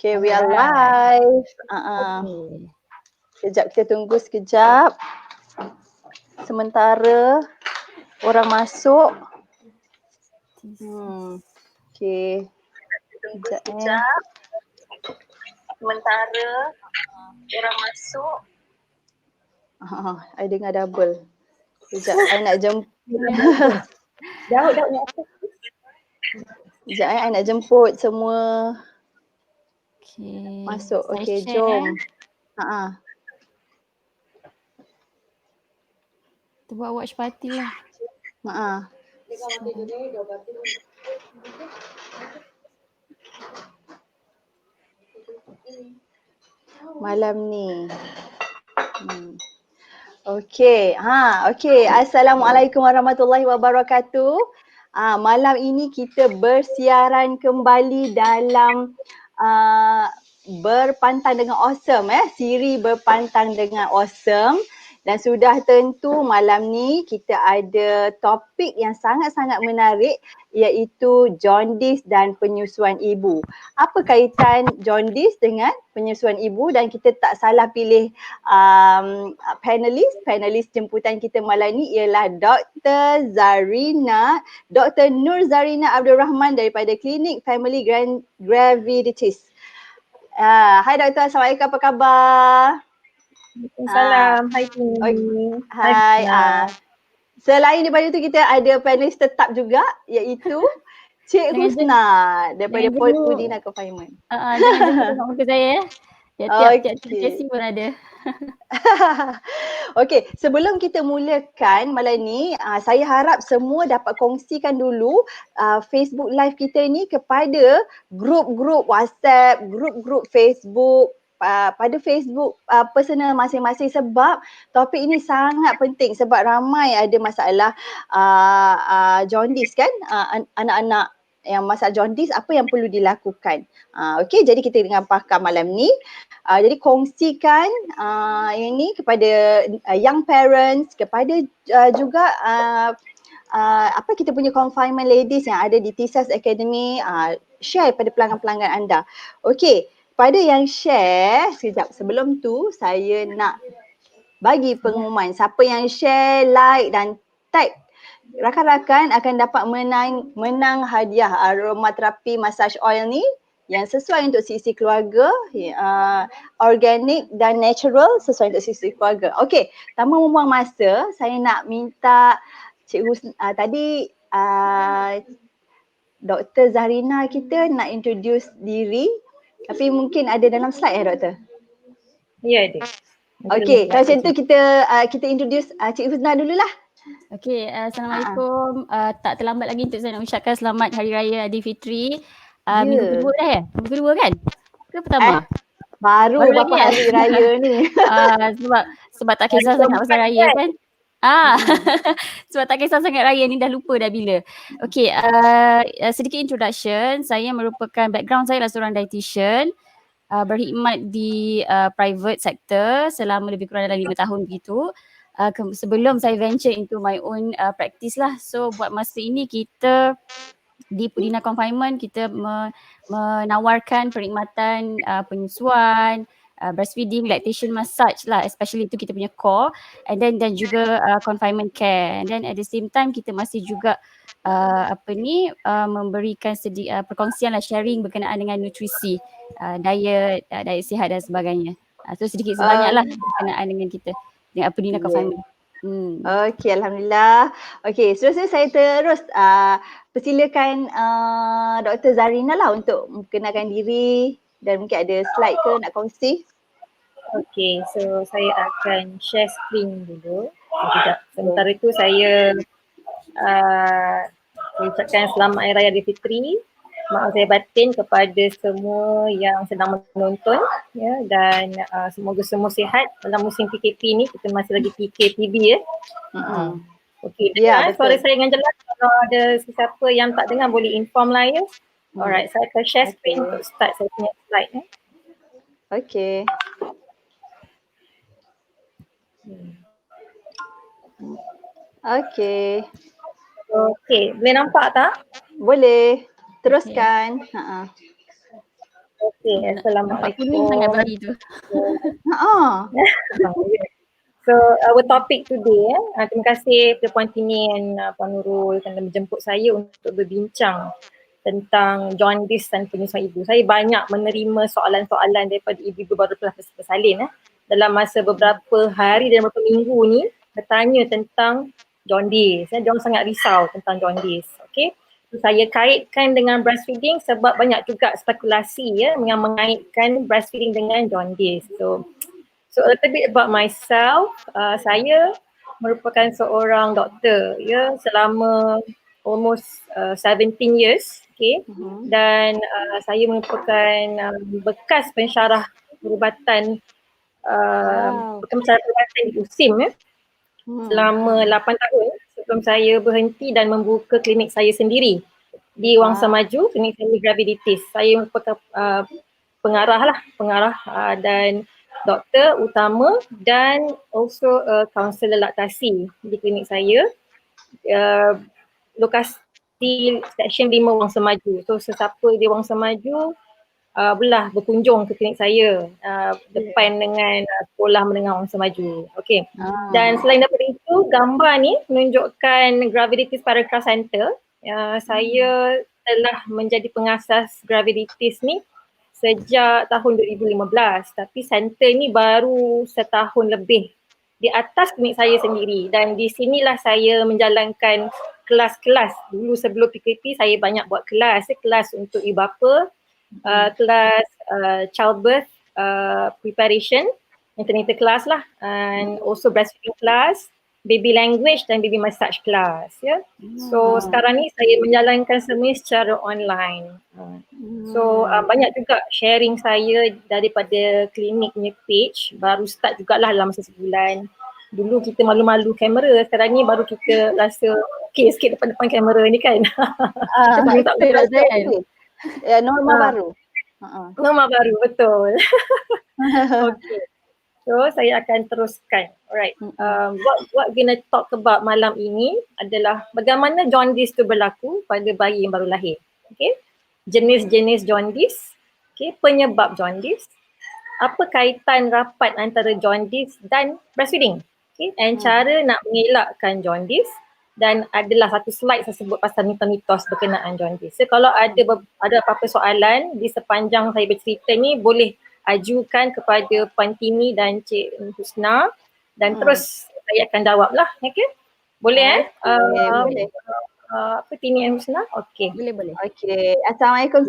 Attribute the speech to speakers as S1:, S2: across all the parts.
S1: Okay, we are
S2: Alright.
S1: live.
S2: Okay.
S1: Sekejap, kita tunggu sekejap. Sementara orang masuk. Okay. Sekejap. Sementara orang masuk. I dengar double. Sekejap, I nak jemput.
S2: Daud.
S1: Sekejap, I nak jemput semua
S3: Okay.
S1: masuk.
S3: Saya
S1: Okay,
S3: share,
S1: jom.
S3: Kita buat watch party lah.
S1: Malam ni. Okay. Okay. Assalamualaikum warahmatullahi wabarakatuh. Malam ini kita bersiaran kembali dalam Berpantang dengan Awesome, siri Berpantang dengan Awesome. Dan sudah tentu malam ni kita ada topik yang sangat-sangat menarik, iaitu jaundice dan penyusuan ibu. Apa kaitan jaundice dengan penyusuan ibu? Dan kita tak salah pilih panelis jemputan kita malam ni ialah Dr. Dr. Nur Zarina Abdul Rahman daripada Klinik Family Graviditis. Hai Doktor, Assalamualaikum, apa khabar?
S2: Waalaikumsalam. Hai Tini.
S1: Hai. Selain daripada itu kita ada panelis tetap juga, iaitu Cik Husna daripada Pudina Confinement.
S3: Jangan jemput tengok muka saya. Tiap-tiap sesi pun ada.
S1: Okey, sebelum kita mulakan malam ni, saya harap semua dapat kongsikan dulu Facebook Live kita ni kepada grup-grup WhatsApp, grup-grup Facebook, pada Facebook personal masing-masing, sebab topik ini sangat penting sebab ramai ada masalah jaundice kan, anak-anak yang masalah jaundice, apa yang perlu dilakukan. Okey, jadi kita dengan pakar malam ni. Jadi kongsikan ini kepada young parents, kepada juga kita punya confinement ladies yang ada di TISAS Academy, share pada pelanggan-pelanggan anda. Okey, pada yang share, sekejap sebelum tu saya nak bagi pengumuman. Siapa yang share, like dan tag rakan-rakan akan dapat menang hadiah aromaterapi massage oil ni yang sesuai untuk sisi keluarga, organik dan natural, sesuai untuk sisi keluarga. Okey, tanpa membuang masa, saya nak minta Cik Husna, tadi Dr. Zarina kita nak introduce diri, tapi mungkin ada dalam slide Doktor?
S2: Ya, ada.
S1: Okey, kalau macam tu kita introduce Cik Husna dululah.
S3: Okey, Assalamualaikum. Tak terlambat lagi untuk saya nak ucapkan selamat Hari Raya Aidilfitri. Minggu kedua dah ya? Minggu kedua kan? Ke pertama?
S1: Baru berapa hari raya ni.
S3: Sebab tak kisah sangat pasal raya kan? Sebab tak kisah sangat raya ni, dah lupa dah bila. Okey, sedikit introduction. Saya merupakan background saya adalah seorang dietitian. Berkhidmat di private sector selama lebih kurang dalam 5 tahun begitu. Sebelum saya venture into my own practice lah. So buat masa ini kita di Pudina Confinement kita menawarkan perkhidmatan penyusuan, breastfeeding, lactation massage lah, especially itu kita punya core, and then dan juga confinement care, and then at the same time kita masih juga memberikan perkongsian lah, sharing berkenaan dengan nutrisi, diet sihat dan sebagainya. So sedikit sebanyak lah berkenaan dengan kita dengan Pudina Confinement.
S1: Okey, Alhamdulillah. Okey, seterusnya saya terus persilakan Dr. Zarina lah untuk memperkenalkan diri dan mungkin ada slide ke nak kongsi.
S2: Okey, so saya akan share screen dulu. Sekejap. Sementara itu saya ucapkan selamat Hari Raya Aidilfitri. Maaf saya batin kepada semua yang sedang menonton, ya, dan semoga semua sihat dalam musim PKP ni. Kita masih lagi PKPB ya. Okey, suara saya dengan jelas. Kalau ada sesiapa yang tak dengar boleh inform lah ya. Alright, saya akan share screen untuk start saya punya slide.
S1: Okey. Okey,
S2: boleh nampak tak?
S1: Boleh. Teruskan.
S2: Okay,
S3: Nampak kuning sangat
S2: Assalamualaikum.
S3: bayi tu.
S2: So our topic today, terima kasih kepada Puan Tini dan Puan Nurul kerana menjemput saya untuk berbincang tentang jaundice dan penyusuan ibu. Saya banyak menerima soalan-soalan daripada ibu-ibu baru bersalin dalam masa beberapa hari dan beberapa minggu ni bertanya tentang jaundice. Diorang sangat risau tentang jaundice. Okay. Saya kaitkan dengan breastfeeding sebab banyak juga spekulasi yang mengaitkan breastfeeding dengan jaundice. So a little bit about myself, saya merupakan seorang doktor selama almost 17 years, okay? Dan saya merupakan bekas pensyarah perubatan di USIM selama 8 tahun sebelum saya berhenti dan membuka klinik saya sendiri di Wangsa Maju, klinik family graviditis. Saya merupakan pengarah dan doktor utama dan also kaunselor laktasi di klinik saya. Lokasi Seksyen 5 Wangsa Maju. So sesiapa di Wangsa Maju boleh berkunjung ke klinik saya depan dengan sekolah menengah Wangsa Maju. Okay. Dan selain daripada itu, gambar ni menunjukkan Graviditis Paragraph Center. Saya telah menjadi pengasas Graviditis ni sejak tahun 2015, tapi center ni baru setahun lebih di atas klinik saya sendiri, dan di sinilah saya menjalankan kelas-kelas. Dulu sebelum PKP saya banyak buat kelas untuk ibu bapa, kelas childbirth preparation, antenatal class lah, and also breastfeeding class, baby language dan baby massage class So sekarang ni saya menjalankan semua secara online. So banyak juga sharing saya daripada klinik punya page, baru start jugalah dalam masa sebulan. Dulu kita malu-malu kamera, sekarang ni baru kita rasa okey sikit depan kamera ni kan. Kita tak
S1: normal baru.
S2: Normal baru, betul. Okay. So saya akan teruskan. Alright. What gonna talk about malam ini adalah bagaimana jaundice tu berlaku pada bayi yang baru lahir. Okay. Jenis-jenis jaundice. Okay. Penyebab jaundice. Apa kaitan rapat antara jaundice dan breastfeeding. Okay. And cara nak mengelakkan jaundice. Dan adalah satu slide saya sebut pasal mitos-mitos berkenaan jaundice. So kalau ada apa-apa soalan di sepanjang saya bercerita ni, boleh ajukan kepada Puan Tini dan Cik Husna dan terus saya akan jawab lah. Okay? Boleh
S1: boleh.
S2: Apa Tini dan Husna? Okay.
S3: Boleh.
S1: Okay. Assalamualaikum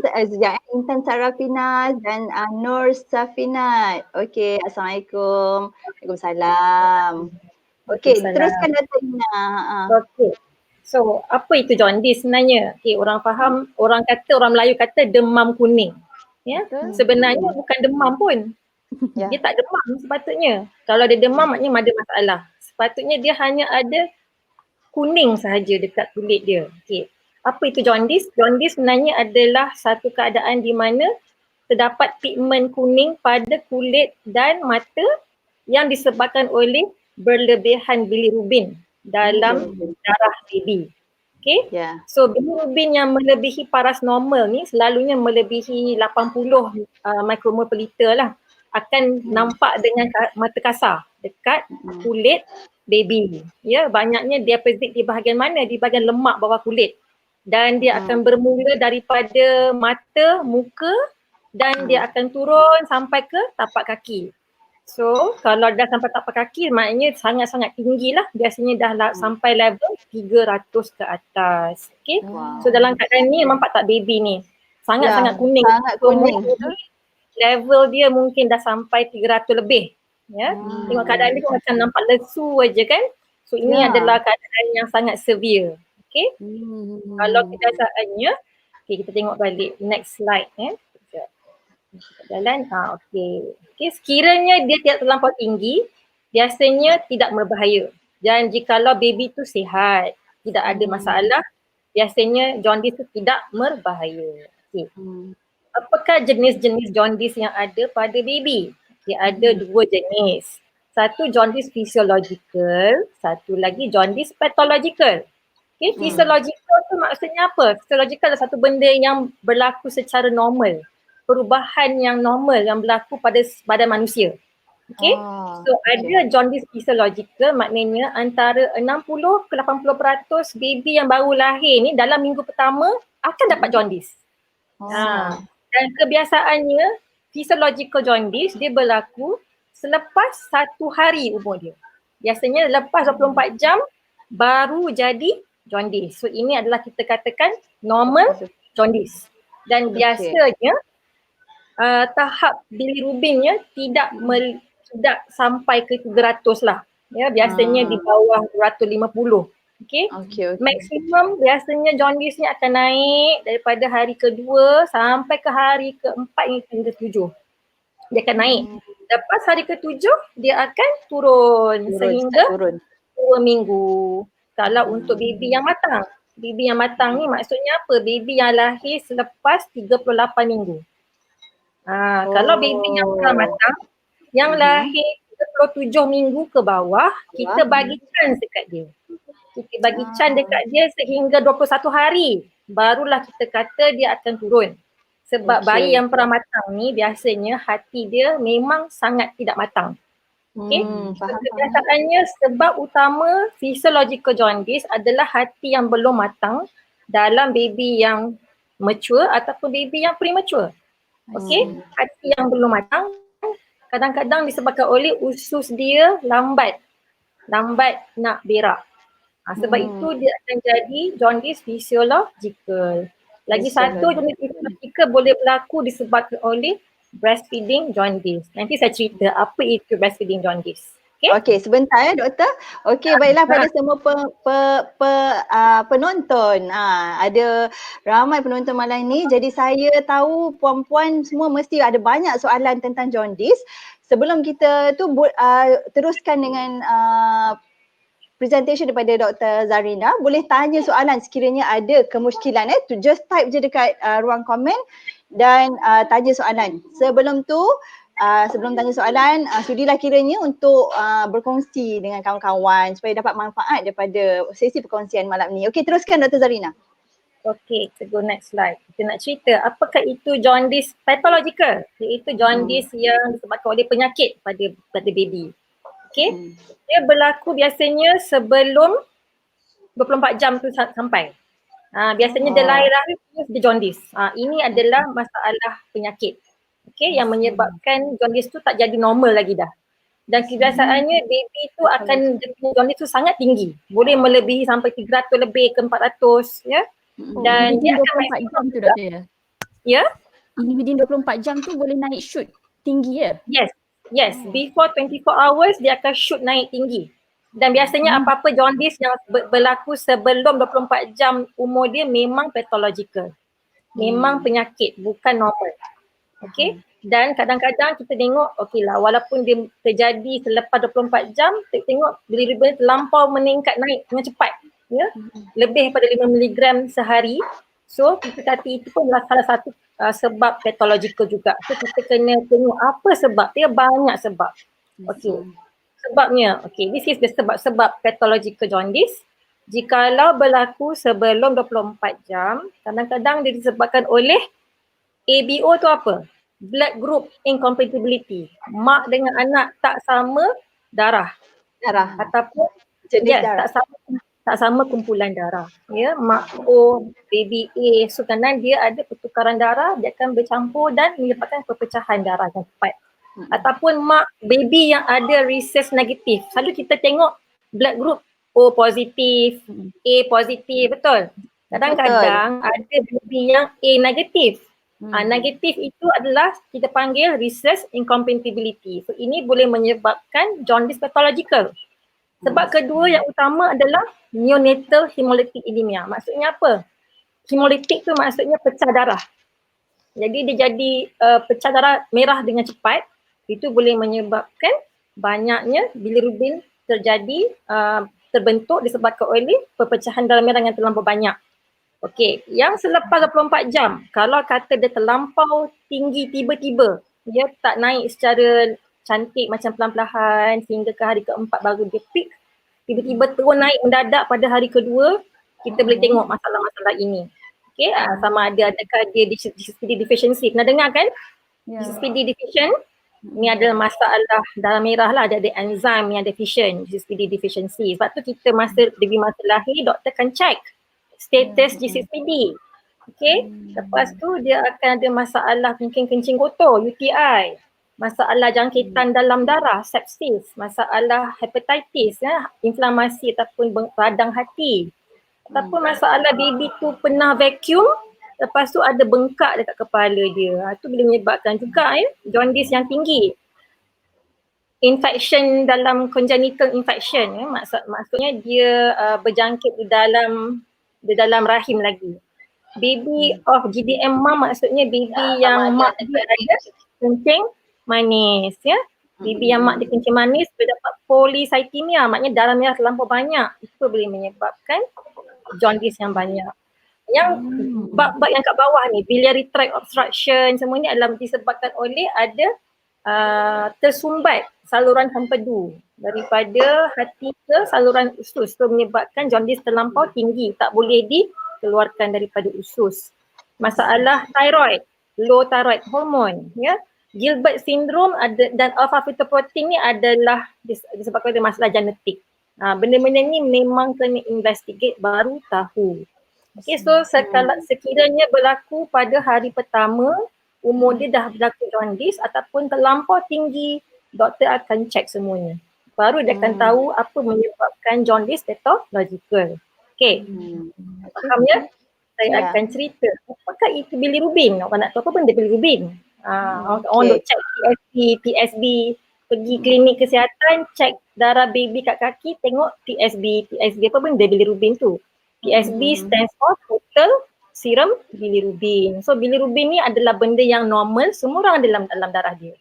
S1: Intan Sarafina dan Nur Safina. Okay. Assalamualaikum. Waalaikumsalam. Okay, teruskan Datina.
S2: Okay. So apa itu jaundice sebenarnya? Okay, orang Melayu kata demam kuning. Ya, sebenarnya bukan demam pun. Dia tak demam sepatutnya. Kalau dia demam maknanya ada masalah. Sepatutnya dia hanya ada kuning sahaja dekat kulit dia. Okay. Apa itu jaundice? Jaundice sebenarnya adalah satu keadaan di mana terdapat pigmen kuning pada kulit dan mata yang disebabkan oleh berlebihan bilirubin dalam darah baby. Okay. So bilirubin yang melebihi paras normal ni selalunya melebihi 80 mikromol per liter lah, akan nampak dengan mata kasar dekat kulit baby. Banyaknya deposit di bahagian mana? Di bahagian lemak bawah kulit. Dan dia akan bermula daripada mata, muka dan dia akan turun sampai ke tapak kaki. So kalau dah sampai tapak kaki maknanya sangat-sangat tinggi lah. Biasanya dah sampai level 300 ke atas. Okay. So dalam keadaan ni nampak tak baby ni? Sangat-sangat kuning.
S1: Sangat kuning.
S2: Level dia mungkin dah sampai 300 lebih. Tengok keadaan dia macam nampak lesu aja kan. So ini adalah keadaan yang sangat severe. Okay. Kalau kebiasaannya, okay, kita tengok balik next slide jalan. Okay, sekiranya dia tidak terlampau tinggi, biasanya tidak berbahaya. Dan jikalau baby tu sihat, tidak ada masalah, biasanya jaundice tu tidak berbahaya. Okay. Apakah jenis-jenis jaundice yang ada pada baby? Okay, ada dua jenis. Satu jaundice physiological, satu lagi jaundice pathological. Okay, physiological tu maksudnya apa? Physiological adalah satu benda yang berlaku secara normal. perubahan yang normal yang berlaku pada badan manusia. Okay, so ada jaundice physiological, maknanya antara 60 ke 80% baby yang baru lahir ni dalam minggu pertama akan dapat jaundice. Dan kebiasaannya physiological jaundice dia berlaku selepas 1 hari umur dia. Biasanya lepas 24 jam baru jadi jaundice. So ini adalah kita katakan normal jaundice. Dan biasanya tahap bilirubinnya tidak sampai ke 300 lah. Ya, biasanya di bawah 250. Okay. Maksimum biasanya jaundice ni akan naik daripada hari kedua sampai ke hari keempat hingga ke-7. Dia akan naik. Lepas hari ke-7 dia akan turun sehingga 2 minggu. Kalau untuk baby yang matang. Baby yang matang ni maksudnya apa? Baby yang lahir selepas 38 minggu. Kalau baby yang matang yang lahir 37 minggu ke bawah, kita bagi chance dekat dia. Kita bagi chance dekat dia sehingga 21 hari. Barulah kita kata dia akan turun. Sebab bayi yang pramatang ni biasanya hati dia memang sangat tidak matang. Okay. Kebiasaannya sebab utama physiological jaundice adalah hati yang belum matang dalam baby yang mature ataupun baby yang premature. Okay. Hati yang belum matang kadang-kadang disebabkan oleh usus dia lambat nak berak. Sebab itu dia akan jadi jaundice physiological. Lagi satu jaundice physiological boleh berlaku disebabkan oleh breastfeeding jaundice. Nanti saya cerita apa itu breastfeeding jaundice.
S1: Okey, sebentar ya doktor. Okey, baiklah pada semua penonton. Ada ramai penonton malam ni. Jadi saya tahu puan-puan semua mesti ada banyak soalan tentang jaundice. Sebelum kita tu teruskan dengan presentation daripada Dr. Zarina, boleh tanya soalan sekiranya ada kemusykilan just type je dekat ruang komen dan tanya soalan. Sebelum tu sebelum tanya soalan, sudilah kiranya untuk berkongsi dengan kawan-kawan supaya dapat manfaat daripada sesi perkongsian malam ni. Okey, teruskan Dr. Zarina.
S2: Okey, kita go next slide. Kita nak cerita apakah itu jaundice pathological, iaitu jaundice yang disebabkan oleh penyakit pada baby. Okey, dia berlaku biasanya sebelum 24 jam tu sampai. Biasanya dia lahir dia jaundice. Ini adalah masalah penyakit. Okay, yang menyebabkan jaundice tu tak jadi normal lagi dah. Dan kebiasaannya baby tu akan jaundice tu sangat tinggi. Boleh melebihi sampai 300 lebih ke 400 ya. Dan dia akan
S3: 24 jam tu doktor ya?
S2: Ya?
S3: Ini within 24 jam tu boleh naik shoot tinggi ya?
S2: Yes. Before 24 hours dia akan shoot naik tinggi. Dan biasanya apa-apa jaundice yang berlaku sebelum 24 jam umur dia memang pathological. Memang penyakit, bukan normal. Okay, dan kadang-kadang kita tengok walaupun dia terjadi selepas 24 jam, kita tengok bilirubin terlampau meningkat naik dengan cepat ya, lebih daripada 5 mg sehari. So kita kata itu pun adalah salah satu sebab pathological juga. So kita kena tengok apa sebab dia, banyak sebab. Sebabnya, this is the sebab-sebab pathological jaundice. Jikalau berlaku sebelum 24 jam, kadang-kadang dia disebabkan oleh ABO tu apa? Blood group incompatibility. Mak dengan anak tak sama darah. Ataupun darah. Tak sama kumpulan darah. Ya, mak O, baby A. So kadang dia ada pertukaran darah, dia akan bercampur dan menyebabkan perpecahan darah yang cepat. Ataupun mak baby yang ada rhesus negatif. Selalu kita tengok blood group O positif, A positif, betul? Kadang-kadang ada baby yang A negatif. Negatif itu adalah kita panggil rhesus incompatibility. So ini boleh menyebabkan jaundice pathological. Sebab kedua yang utama adalah neonatal hemolytic anemia. Maksudnya apa? Hemolytic tu maksudnya pecah darah. Jadi dia jadi pecah darah merah dengan cepat. Itu boleh menyebabkan banyaknya bilirubin terbentuk disebabkan oleh perpecahan darah merah yang terlampau banyak. Okey, yang selepas 24 jam, kalau kata dia terlampau tinggi tiba-tiba, dia tak naik secara cantik macam pelan-pelan sehingga ke hari keempat baru dia peak, tiba-tiba turun naik mendadak pada hari kedua, kita boleh tengok masalah-masalah ini. Okay, sama ada adakah dia GCPD deficiency. Pernah dengar kan? GCPD deficient. Ni adalah masalah darah merah lah, ada enzim yang deficient, GCPD deficiency. Sebab tu kita dari masa lahir, doktor akan check status GCPD. Okay, lepas tu dia akan ada masalah mungkin kencing kotor, UTI, masalah jangkitan dalam darah, sepsis, masalah hepatitis, inflamasi ataupun radang hati. Ataupun masalah baby tu pernah vacuum, lepas tu ada bengkak dekat kepala dia. Itu boleh menyebabkan juga jaundice yang tinggi. Infection dalam congenital infection, maksudnya dia berjangkit di dalam rahim lagi. Baby of GDM mom maksudnya baby yang mak dia ada kencing manis, ya. Baby yang mak dia kencing manis boleh dapat polycythemia, maknanya darah merah terlampau banyak. Itu boleh menyebabkan jaundice yang banyak. Yang bab-bab yang kat bawah ni, biliary tract obstruction, semua ni adalah disebabkan oleh ada tersumbat saluran empedu daripada hati ke saluran usus. So menyebabkan jaundice terlampau tinggi, tak boleh dikeluarkan daripada usus. Masalah thyroid, low thyroid hormone, ya. Gilbert syndrome dan alpha fetoprotein ni adalah disebabkan oleh masalah genetik. Benda-benda ni memang kena investigate baru tahu. Okay, so sekiranya berlaku pada hari pertama, umur dia dah berlaku jaundice ataupun terlampau tinggi, doktor akan check semuanya. Baru dia akan tahu apa menyebabkan jaundice pathological. Okay, faham ya? Saya akan cerita apakah itu bilirubin. Orang nak tahu apa benda bilirubin. Orang nak check PSB, pergi klinik kesihatan, check darah baby kat kaki, tengok PSB apa benda bilirubin tu. PSB stands for total serum bilirubin. So bilirubin ni adalah benda yang normal, semua orang ada dalam darah dia.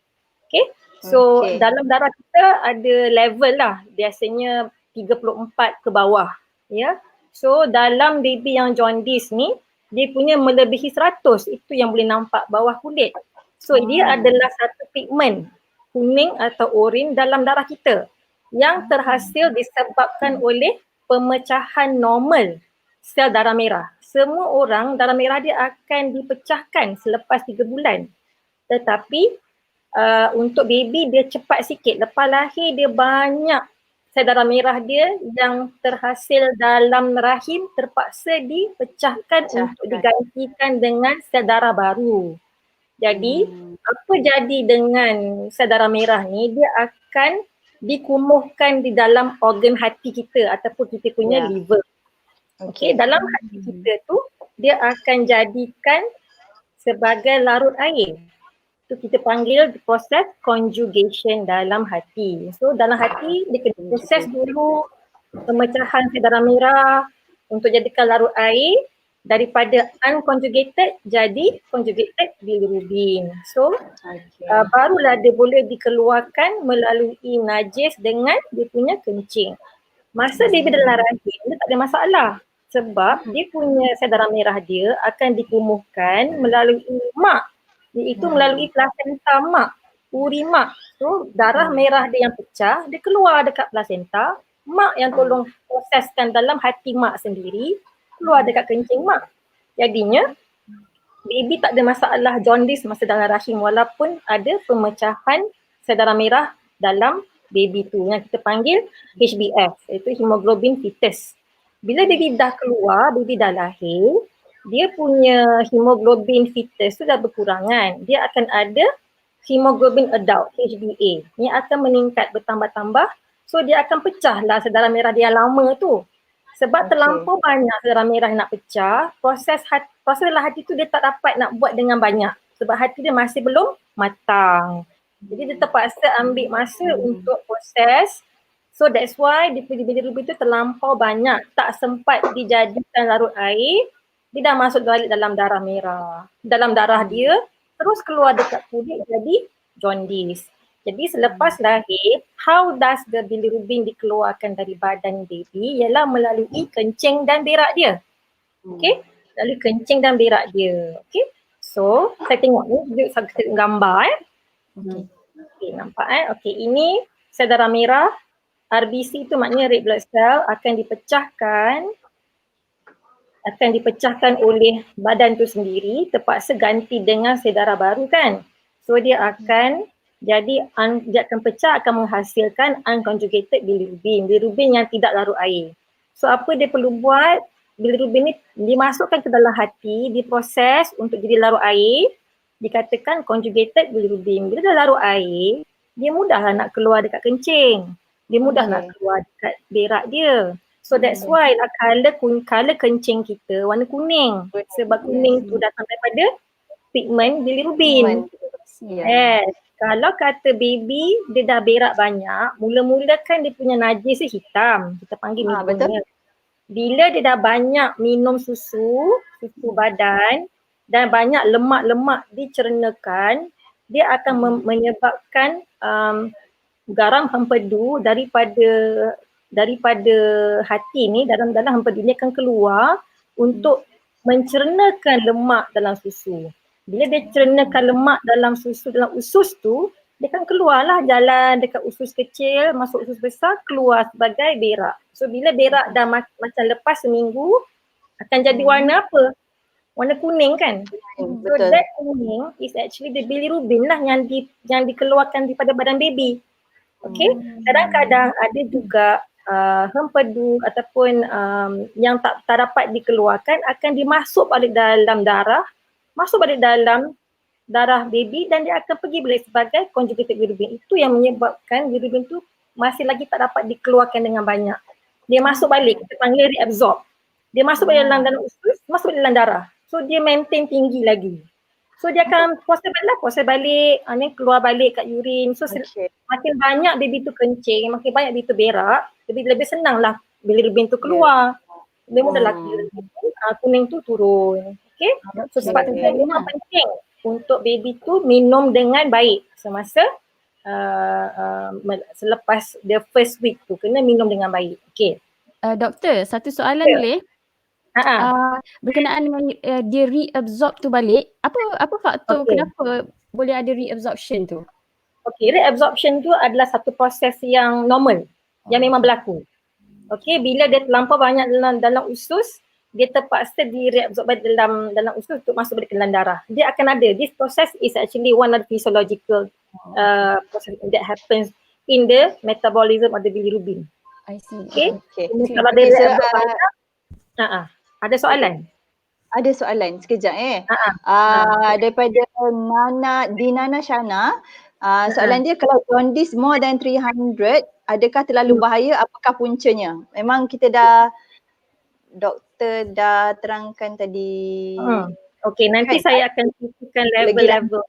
S2: Okay, so dalam darah kita ada level lah, biasanya 34 ke bawah, ya. So dalam baby yang jaundice ni, dia punya melebihi 100, itu yang boleh nampak bawah kulit. So dia adalah satu pigment kuning atau oren dalam darah kita yang terhasil disebabkan oleh pemecahan normal sel darah merah. Semua orang darah merah dia akan dipecahkan selepas 3 bulan. Tetapi untuk baby dia cepat sikit. Lepas lahir dia banyak sel darah merah dia yang terhasil dalam rahim terpaksa dipecahkan untuk digantikan dengan sel darah baru. Jadi apa jadi dengan sel darah merah ni, dia akan dikumuhkan di dalam organ hati kita ataupun kita punya liver. Okay, dalam hati kita tu dia akan jadikan sebagai larut air. Tu kita panggil proses conjugation dalam hati. So dalam hati dia kena proses dulu pemecahan sel darah merah untuk jadikan larut air, daripada unconjugated jadi conjugated bilirubin. So barulah dia boleh dikeluarkan melalui najis dengan dia punya kencing. Masa baby dalam rahim dia tak ada masalah sebab dia punya sel darah merah dia akan dikumuhkan melalui mak, iaitu melalui plasenta mak, uri mak. So darah merah dia yang pecah, dia keluar dekat plasenta, mak yang tolong proseskan dalam hati mak sendiri, keluar dekat kencing mak. Jadinya baby tak ada masalah jaundice masa dalam rahim walaupun ada pemecahan sel darah merah dalam baby tu yang kita panggil HbF, iaitu hemoglobin fetus. Bila baby dah keluar, baby dah lahir, dia punya hemoglobin fetus tu dah berkurangan. Dia akan ada hemoglobin adult, HbA. Ini akan meningkat bertambah-tambah. So dia akan pecah lah sel darah merah dia yang lama tu. Sebab terlampau banyak sel darah merah yang nak pecah, proses dalam hati tu dia tak dapat nak buat dengan banyak. Sebab hati dia masih belum matang. Jadi dia terpaksa ambil masa untuk proses. So that's why dia punya bilirubin tu terlampau banyak, tak sempat dijadikan larut air, dia dah masuk balik dalam darah merah. Dalam darah dia, terus keluar dekat kulit jadi jaundice. Jadi selepas lahir, how does the bilirubin dikeluarkan dari badan baby ialah melalui kencing dan berak dia. Okay, melalui kencing dan berak dia. Okay, so saya tengok ni, saya tengok gambar Okay, nampak Okay, ini sel darah merah. RBC tu maknanya red blood cell akan dipecahkan akan dipecahkan oleh badan tu sendiri, terpaksa ganti dengan sel darah baru kan. So dia akan dia akan pecah, akan menghasilkan unconjugated bilirubin, bilirubin yang tidak larut air. So apa dia perlu buat? Bilirubin ni dimasukkan ke dalam hati, diproses untuk jadi larut air, dikatakan conjugated bilirubin. Bila dah larut air, dia mudahlah nak keluar dekat kencing. Dia mudah nak keluar dekat berak dia. So that's why lah color kencing kita warna kuning. Sebab kuning tu datang daripada pigment bilirubin. Yes. Kalau kata baby dia dah berak banyak, mula-mula kan dia punya najis dia hitam. Kita panggil midanya. Bila dia dah banyak minum susu badan dan banyak lemak-lemak dicernakan, dia akan menyebabkan garam hempedu daripada hati ni, dalam hempedu ni akan keluar untuk mencernakan lemak dalam susu. Bila dia cernakan lemak dalam susu, dalam usus tu, dia akan keluarlah jalan dekat usus kecil, masuk usus besar, keluar sebagai berak. So bila berak dah macam lepas seminggu, akan jadi warna apa? Warna kuning kan? So that kuning is actually the bilirubin lah yang dikeluarkan daripada badan baby. Okay, kadang-kadang ada juga hempedu ataupun yang tak dapat dikeluarkan akan dimasuk balik dalam darah, masuk balik dalam darah baby dan dia akan pergi balik sebagai conjugated bilirubin. Itu yang menyebabkan bilirubin tu masih lagi tak dapat dikeluarkan dengan banyak. Dia masuk balik, kita panggil reabsorb. Dia masuk balik dalam usus, masuk balik dalam darah. So dia maintain tinggi lagi. So dia akan proses balik, keluar balik kat urin. So makin banyak baby tu kencing, makin banyak baby tu berak, lebih senang lah bilirubin tu keluar. Lebih mudah lah kuning tu turun. Okay, so sebab tu memang penting untuk baby tu minum dengan baik semasa selepas the first week tu, kena minum dengan baik. Okay.
S3: Doktor, satu soalan boleh? Berkenaan dengan dia reabsorb tu balik, apa faktor kenapa boleh ada reabsorption tu?
S2: Okay, reabsorption tu adalah satu proses yang normal, yang memang berlaku. Okay, bila dia terlampau banyak dalam usus, dia terpaksa di-reabsorb dalam usus untuk masuk balik ke dalam darah. Dia akan ada, this process is actually one of the physiological process that happens in the metabolism of the bilirubin.
S3: I see.
S2: Okay. Kalau dia reabsorb banyak, ada soalan?
S1: Ada soalan sekejap daripada Dinana Shana. Soalan dia, kalau jaundice more than 300, adakah terlalu bahaya? Apakah puncanya? Memang doktor dah terangkan tadi.
S2: Okay, nanti saya akan ceritakan level-level.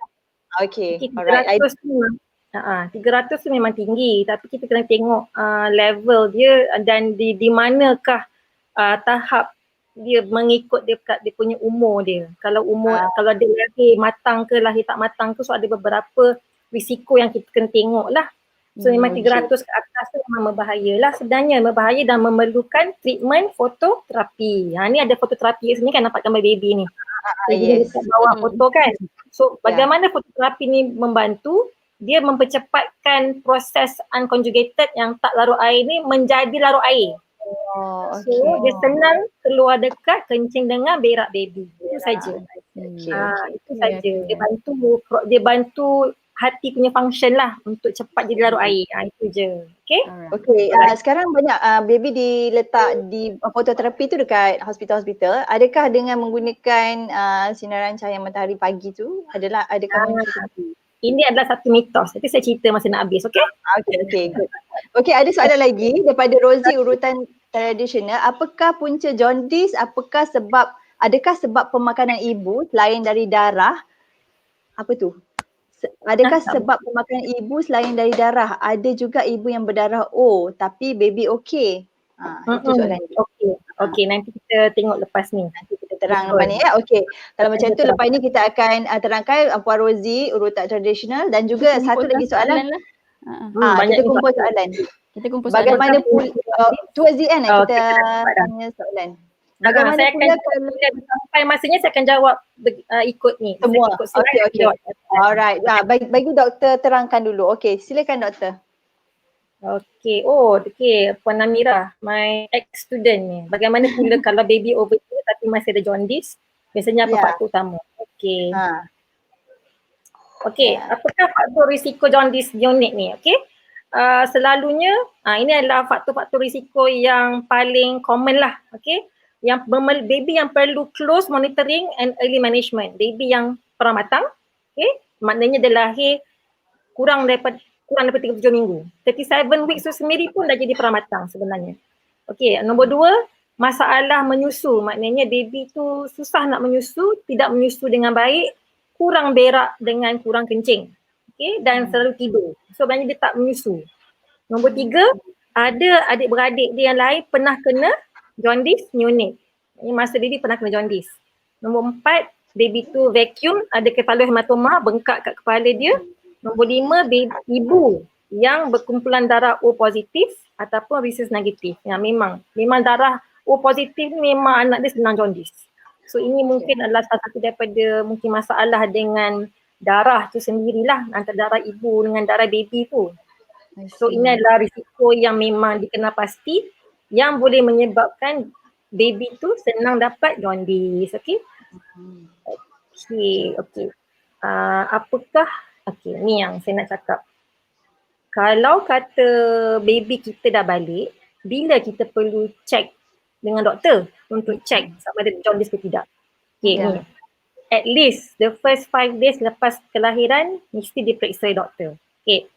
S1: Okay,
S2: 300 tu memang tinggi, tapi kita kena tengok level dia dan di manakah tahap dia mengikut dia punya umur dia. Kalau kalau dia lahir matang ke lahir tak matang tu, so ada beberapa risiko yang kita kena tengok lah. So memang 300 ke atas tu memang berbahaya lah. Sebenarnya berbahaya dan memerlukan treatment fototerapi. Ni ada fototerapi kat sini kan, nampak gambar baby ni. Dekat bawah foto kan. So bagaimana fototerapi ni membantu? Dia mempercepatkan proses unconjugated yang tak larut air ni menjadi larut air. So dia senang keluar dekat kencing dengan berak baby. Itu saja. Itu saja. Dia bantu hati punya function lah untuk cepat jadi larut air. Itu je. Okay.
S1: Sekarang banyak baby diletak di fototerapi tu dekat hospital-hospital. Adakah dengan menggunakan sinaran cahaya matahari pagi tu adakah
S2: ini adalah satu mitos. Tapi saya cerita masa nak habis, okay?
S1: Okay, good. Okay, ada soalan lagi daripada Rosie urutan tradisional. Apakah punca jaundice? Adakah sebab pemakanan ibu selain dari darah? Apa tu? Adakah sebab pemakanan ibu selain dari darah? Ada juga ibu yang berdarah O tapi baby okey. Itu soalan dia.
S2: Okay, nanti kita tengok lepas ni.
S1: Nanti kita terang lepas ni ya. Okay. Kalau macam tu lepas ni kita akan terangkan Puan Rosie urutan tradisional dan juga satu lagi soalan. Kita kumpul soalan. Bagaimana pula towards the end kita tanya soalan. Bagaimana pula kalau
S2: sampai masanya saya akan jawab ikut ni.
S1: Semua. Okay. Alright. Bagi doktor terangkan dulu. Okay, silakan doktor.
S2: Okay, Puan Amira, my ex-student ni. Bagaimana pula kalau baby over 2 tapi masih ada jaundice, biasanya apa
S1: Ya.
S2: faktor utama? Okey.
S1: Ha.
S2: Okey, apakah faktor risiko jaundice unit ni? Okey. Selalunya ini adalah faktor-faktor risiko yang paling common lah. Okey. Yang baby yang perlu close monitoring and early management. Baby yang pramatang, okey, maknanya dia lahir kurang daripada 37 minggu. 37 weeks tu sendiri pun dah jadi pramatang sebenarnya. Okey, nombor 2, masalah menyusu. Maknanya baby tu susah nak menyusu, tidak menyusu dengan baik, kurang berak dengan kurang kencing. Okey, dan selalu tidur. So sebenarnya dia tak menyusu. Nombor 3, ada adik-beradik dia yang lain pernah kena jaundice neonate. Masa baby pernah kena jaundice. Nombor 4, baby tu vacuum, ada kefalohematoma bengkak kat kepala dia. Nombor 5, ibu yang berkumpulan darah O positif ataupun rhesus negatif. Yang memang darah O positif ni memang anak dia senang jaundice. So ini mungkin adalah salah satu daripada mungkin masalah dengan darah tu sendirilah, antara darah ibu dengan darah baby tu. So ini adalah risiko yang memang dikenal pasti yang boleh menyebabkan baby tu senang dapat jaundice. Okey. Okey. Apakah ni yang saya nak cakap. Kalau kata baby kita dah balik, bila kita perlu check dengan doktor untuk check sama ada jaundice ke tidak. Okey, ni. At least the first 5 days lepas kelahiran mesti diperiksa doktor. Okey.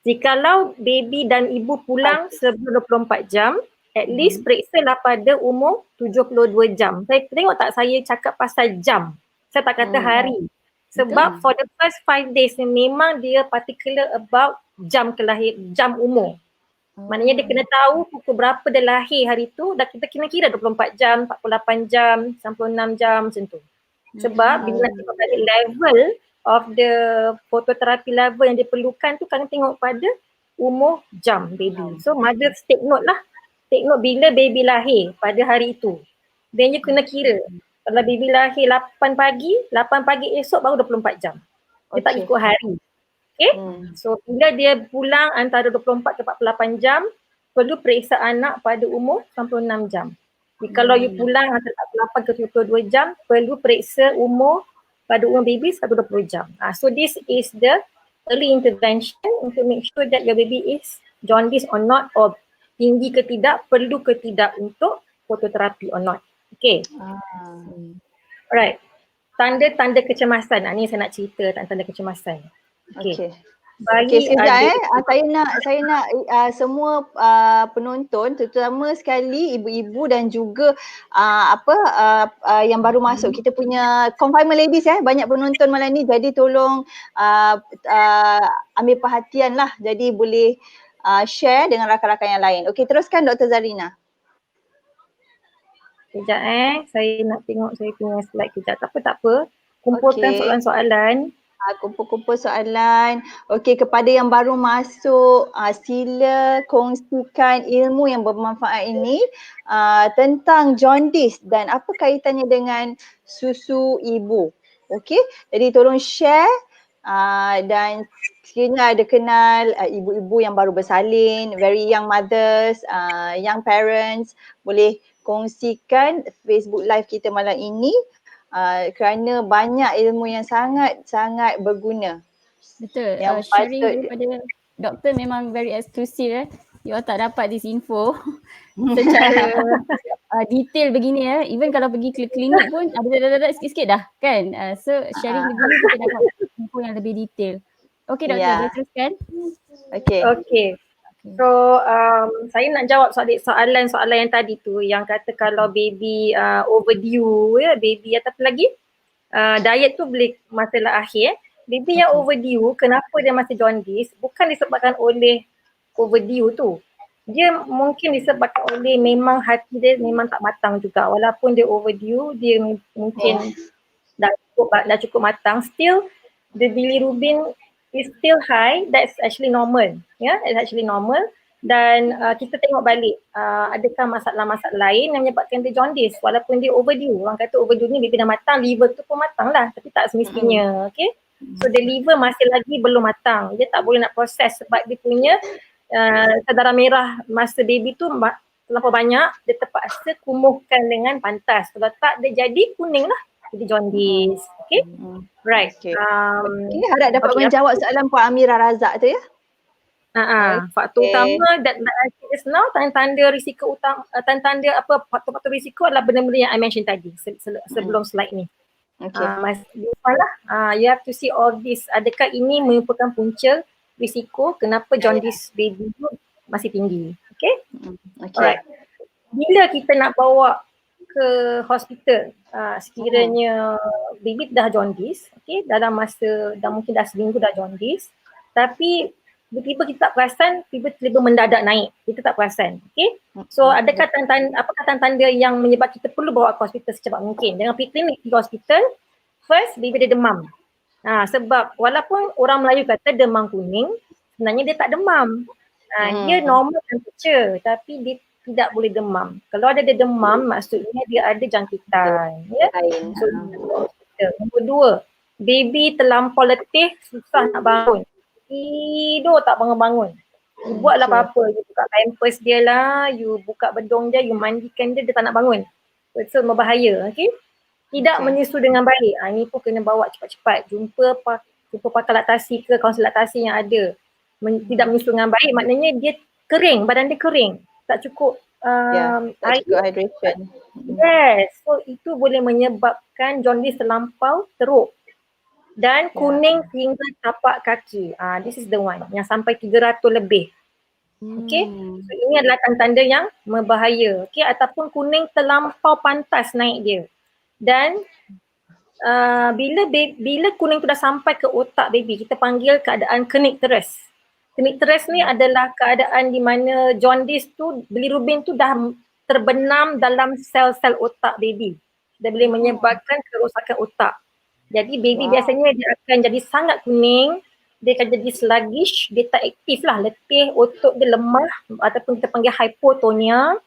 S2: Jikalau baby dan ibu pulang sebelum 24 jam, at least periksalah pada umur 72 jam. Saya tengok tak saya cakap pasal jam. Saya tak kata hari. Sebab for the first 5 days ni memang dia particular about jam umur. Maknanya dia kena tahu pukul berapa dia lahir hari tu, dah kita kena kira 24 jam, 48 jam, 96 jam macam tu. Sebab bila nak tengok dari level of the phototherapy level yang diperlukan tu, kena tengok pada umur jam baby. So mother take note lah. Take note bila baby lahir pada hari itu. Then you kena kira. Kalau baby lahir 8 pagi esok baru 24 jam. Dia tak ikut hari. Okay. So bila dia pulang antara 24 ke 48 jam, perlu periksa anak pada umur 96 jam. Jadi kalau you pulang antara 48 ke 72 jam, perlu periksa umur pada umur baby 120 jam. So this is the early intervention untuk make sure that your baby is jaundice or not, or tinggi ke tidak, perlu ke tidak untuk phototherapy or not. Okay. Alright. Tanda-tanda kecemasan. Ni saya nak cerita tanda-tanda kecemasan. Okay.
S1: Sekejap saya nak semua penonton, terutama sekali ibu-ibu dan juga yang baru masuk, kita punya confinement ladies banyak penonton malam ni, jadi tolong ambil perhatian lah, jadi boleh share dengan rakan-rakan yang lain. Okey, teruskan Dr. Zarina.
S2: Sekejap saya nak tengok saya punya slide kejap. Tak apa. Kumpulkan soalan-soalan.
S1: Kumpul-kumpul soalan. Okey, kepada yang baru masuk, sila kongsikan ilmu yang bermanfaat ini tentang jaundice dan apa kaitannya dengan susu ibu. Okey, jadi tolong share dan sekiranya ada kenal ibu-ibu yang baru bersalin, very young mothers, young parents, boleh kongsikan Facebook live kita malam ini. Kerana banyak ilmu yang sangat berguna.
S3: Betul. Sharing daripada doktor memang very eksklusif. You all tak dapat this info secara detail begini Even kalau pergi ke klinik pun ada sikit-sikit dah kan. So sharing begini kita dapat info yang lebih detail. Okey doktor, boleh teruskan?
S2: Okey. So saya nak jawab soalan-soalan yang tadi tu, yang kata kalau baby overdue baby ataupun lagi diet tu boleh masalah akhir. Baby yang overdue, kenapa dia masih jaundice, bukan disebabkan oleh overdue tu. Dia mungkin disebabkan oleh memang hati dia memang tak matang juga. Walaupun dia overdue, dia mungkin dah cukup matang, still the bilirubin is still high. That's actually normal. It's actually normal. Dan kita tengok balik adakah masalah-masalah lain yang menyebabkan dia jaundice walaupun dia overdue. Orang kata overdue ni baby dah matang, liver tu pun matang lah, tapi tak semestinya. Okay. So the liver masih lagi belum matang. Dia tak boleh nak proses sebab dia punya darah merah masa baby tu terlampau banyak, dia terpaksa kumuhkan dengan pantas. Kalau tak, dia jadi kuning lah. Jadi jaundice. Okay? Right.
S1: Okay. Okay, harap dapat
S2: okay,
S1: menjawab soalan Puan Amira Razak tu ya.
S2: Faktor utama that I said just now, tanda-tanda risiko utama, tanda-tanda apa faktor-faktor risiko adalah benda-benda yang I mention tadi sebelum slide ni. Mas you have to see all this. Adakah ini merupakan punca risiko kenapa jaundice baby tu masih tinggi? Okay? Alright. Bila kita nak bawa ke hospital, sekiranya baby dah jaundice, okay, dalam masa dah mungkin dah seminggu dah jaundice, tapi tiba-tiba kita tak perasan, tiba-tiba mendadak naik, kita tak perasan, okay. So adakah apakah tanda-tanda yang menyebabkan kita perlu bawa ke hospital secepat mungkin? Dengan pergi klinik, pergi hospital, first baby dia demam. Sebab walaupun orang Melayu kata demam kuning, sebenarnya dia tak demam. Dia normal temperature tapi dia tidak boleh demam. Kalau ada dia demam, maksudnya dia ada jangkitan. Ya? So, nombor 2, baby terlampau letih, susah nak bangun. Tidur tak bangun-bangun. You buatlah apa-apa, you buka pampers dia lah, you buka bedong dia, you mandikan dia, dia tak nak bangun. So berbahaya, okay? Tidak menyusu dengan baik. Ini pun kena bawa cepat-cepat. Jumpa pakar laktasi ke kaunselor laktasi yang ada. Tidak menyusu dengan baik, maknanya dia kering, badan dia kering. Tak cukup
S1: tak cukup hydration.
S2: Yes, so itu boleh menyebabkan jaundice terlampau teruk. Dan kuning hingga tapak kaki. This is the one yang sampai 300 lebih. Okay, so ini adalah tanda-tanda yang berbahaya. Okay, ataupun kuning terlampau pantas naik dia. Dan bila kuning tu dah sampai ke otak baby, kita panggil keadaan kernicterus. Kernicterus ni adalah keadaan di mana jaundice tu, bilirubin tu dah terbenam dalam sel-sel otak baby. Dia boleh menyebabkan kerosakan otak. Jadi baby biasanya dia akan jadi sangat kuning, dia akan jadi sluggish, dia tak aktif lah, letih, otot dia lemah ataupun kita panggil hypotonia.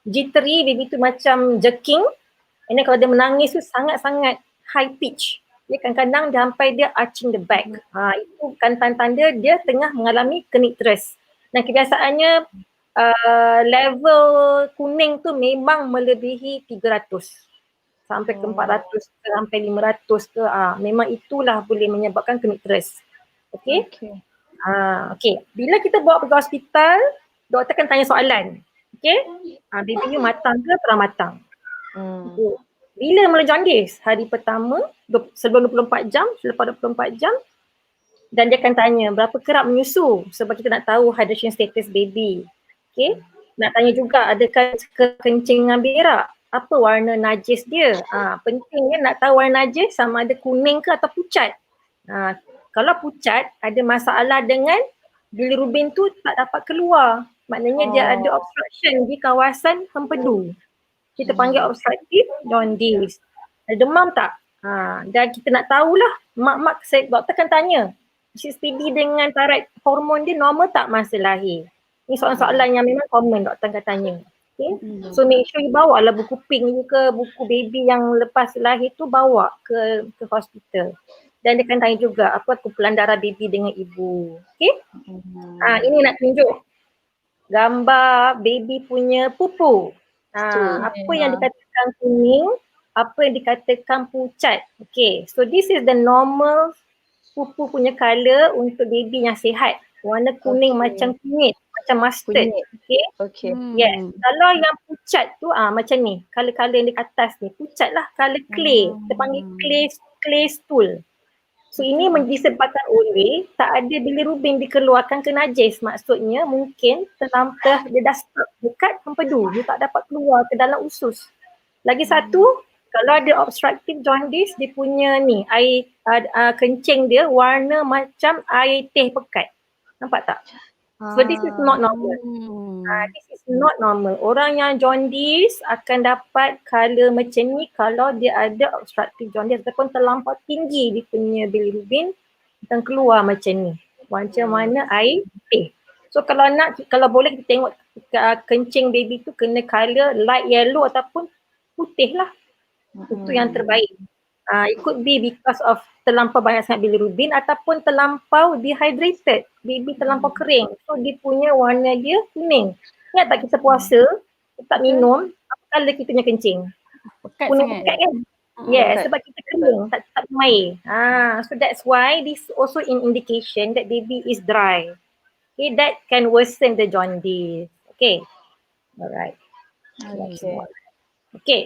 S2: Jittery, baby tu macam jerking. And then kalau dia menangis tu sangat-sangat high pitch. Dia kadang-kadang sampai dia arching the back. Itu kan tanda-tanda dia tengah mengalami kernicterus. Dan kebiasaannya level kuning tu memang melebihi 300. Sampai ke 400 ke sampai 500 ke, memang itulah boleh menyebabkan kernicterus. Okay? Okay. Bila kita bawa pergi hospital, doktor akan tanya soalan. Okay? Baby you matang ke kurang matang? Okay. Bila mula jaundice? Hari pertama, sebelum 24 jam, selepas 24 jam. Dan dia akan tanya berapa kerap menyusu sebab kita nak tahu hydration status baby. Okay? Nak tanya juga adakah kencing dengan berak? Apa warna najis dia? Pentingnya nak tahu warna najis sama ada kuning ke atau pucat. Kalau pucat, ada masalah dengan bilirubin tu tak dapat keluar. Maknanya dia ada obstruction di kawasan hempedu. Kita panggil obstructive jaundice. Ada demam tak? Dan kita nak tahulah, mak-mak doktor akan tanya, Mrs. PD dengan taraf hormon dia normal tak masa lahir? Ini soalan-soalan yang memang common doktor akan tanya. Okay? So make sure you bawa lah buku pink you ke buku baby yang lepas lahir tu bawa ke hospital. Dan dia akan tanya juga apa kumpulan darah baby dengan ibu. Okay? Ini nak tunjuk gambar baby punya pupu. Apa yang dikatakan kuning, apa yang dikatakan pucat. Okay, so this is the normal pupu punya colour untuk baby yang sihat. Warna kuning macam kunyit, macam mustard. Okay. Yes. Kalau yang pucat tu macam ni, colour-colour yang di atas ni, pucat lah, colour clay. Kita panggil clay stool. So ini disebabkan oleh tak ada bilirubin dikeluarkan ke najis. Maksudnya mungkin terlampau dia dah stuck dekat empedu, dia tak dapat keluar ke dalam usus. Lagi satu, kalau ada obstructive jaundice, dia punya ni air kencing dia warna macam air teh pekat. Nampak tak? So this is not normal. This is not normal. Orang yang jaundice akan dapat colour macam ni kalau dia ada obstructive jaundice ataupun terlampau tinggi dia punya bilirubin akan keluar macam ni. Macam mana air teh. So kalau boleh kita tengok kencing baby tu kena colour light yellow ataupun putih lah. Itu yang terbaik. It could be because of terlampau banyak sangat bilirubin ataupun terlampau dehydrated. Baby terlampau kering. So dia punya warna dia kuning. Ingat tak kita puasa, tak minum, apa colour kita punya kencing?
S3: Pekat
S2: Kuning
S3: sangat.
S2: pekat kan? Yes,
S1: pekat.
S2: sebab kita kering, tak minum air. So that's why this also an indication that baby is dry. Okay, that can worsen the jaundice. Okay, alright. Next
S1: Okay.
S2: one. Okay,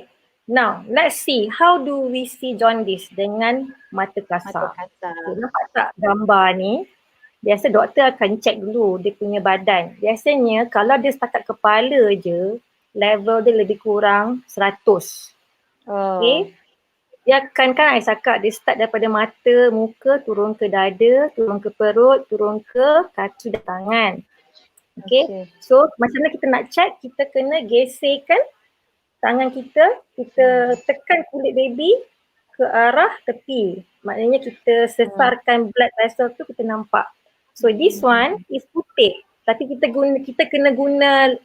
S2: now let's see how do we see jaundice dengan mata kasar.
S1: Mata kasar.
S2: Okay, nampak tak gambar ni? Biasa doktor akan check dulu dia punya badan. Biasanya kalau dia setakat kepala je, level dia lebih kurang 100. Okay. Dia akan kan saya cakap dia start daripada mata, muka, turun ke dada, turun ke perut, turun ke kaki dan tangan. Okay. So macam mana kita nak check? Kita kena geserkan tangan kita, kita tekan kulit baby ke arah tepi. Maknanya kita sesarkan blood vessel tu kita nampak. So this one is putih. Tapi kita kena guna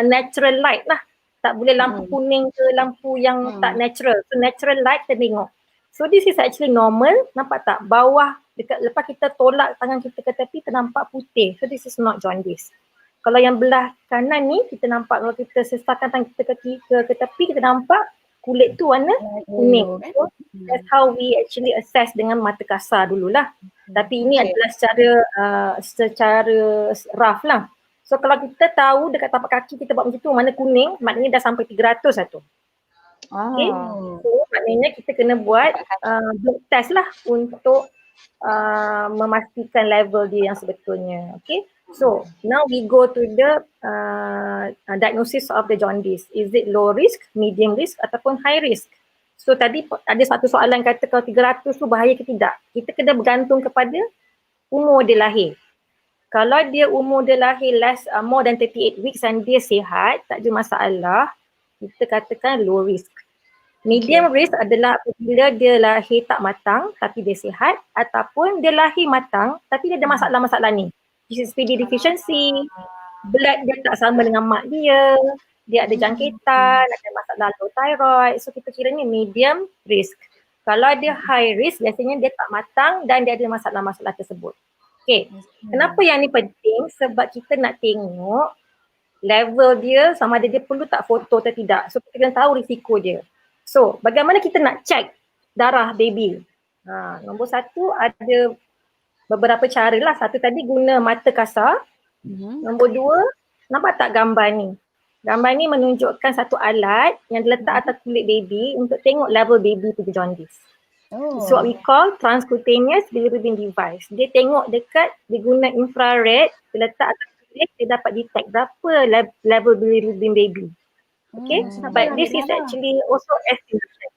S2: natural light lah. Tak boleh lampu kuning ke lampu yang tak natural. So natural light kita tengok. So this is actually normal. Nampak tak? Bawah dekat lepas kita tolak tangan kita ke tepi ternampak putih. So this is not jaundice. Kalau yang belah kanan ni kita nampak kalau kita sesarkan tangan kita ke tepi kita nampak kulit tu warna kuning. So that's how we actually assess dengan mata kasar dululah. Tapi ini adalah secara rough lah. So kalau kita tahu dekat tapak kaki kita buat macam tu warna kuning, maknanya dah sampai 300 lah tu. Okay. So maknanya kita kena buat blood test lah untuk memastikan level dia yang sebetulnya. Okay. So now we go to the diagnosis of the jaundice. Is it low risk, medium risk ataupun high risk? So tadi ada satu soalan kata kalau 300 tu bahaya ke tidak? Kita kena bergantung kepada umur dia lahir. Kalau dia umur dia lahir more than 38 weeks dan dia sihat, tak ada masalah, kita katakan low risk. Medium risk adalah apabila dia lahir tak matang tapi dia sihat, ataupun dia lahir matang tapi dia ada masalah-masalah ni. HSPD deficiency, blood dia tak sama dengan mak dia ada jangkitan, ada masalah low thyroid. So kita kira ni medium risk. Kalau dia high risk, biasanya dia tak matang dan dia ada masalah-masalah tersebut. Okay, kenapa yang ni penting? Sebab kita nak tengok level dia sama ada dia perlu tak foto atau tidak. So kita kena tahu risiko dia. So bagaimana kita nak check darah baby? Nombor satu ada beberapa cara lah. Satu tadi guna mata kasar. Nombor dua, nampak tak gambar ni? Gambar ni menunjukkan satu alat yang diletak atas kulit baby untuk tengok level baby punya jaundice. So what we call transcutaneous bilirubin device. Dia tengok dekat, dia guna infrared, dia letak atas kulit, dia dapat detect berapa level bilirubin baby. Okay, but this is actually also estimation.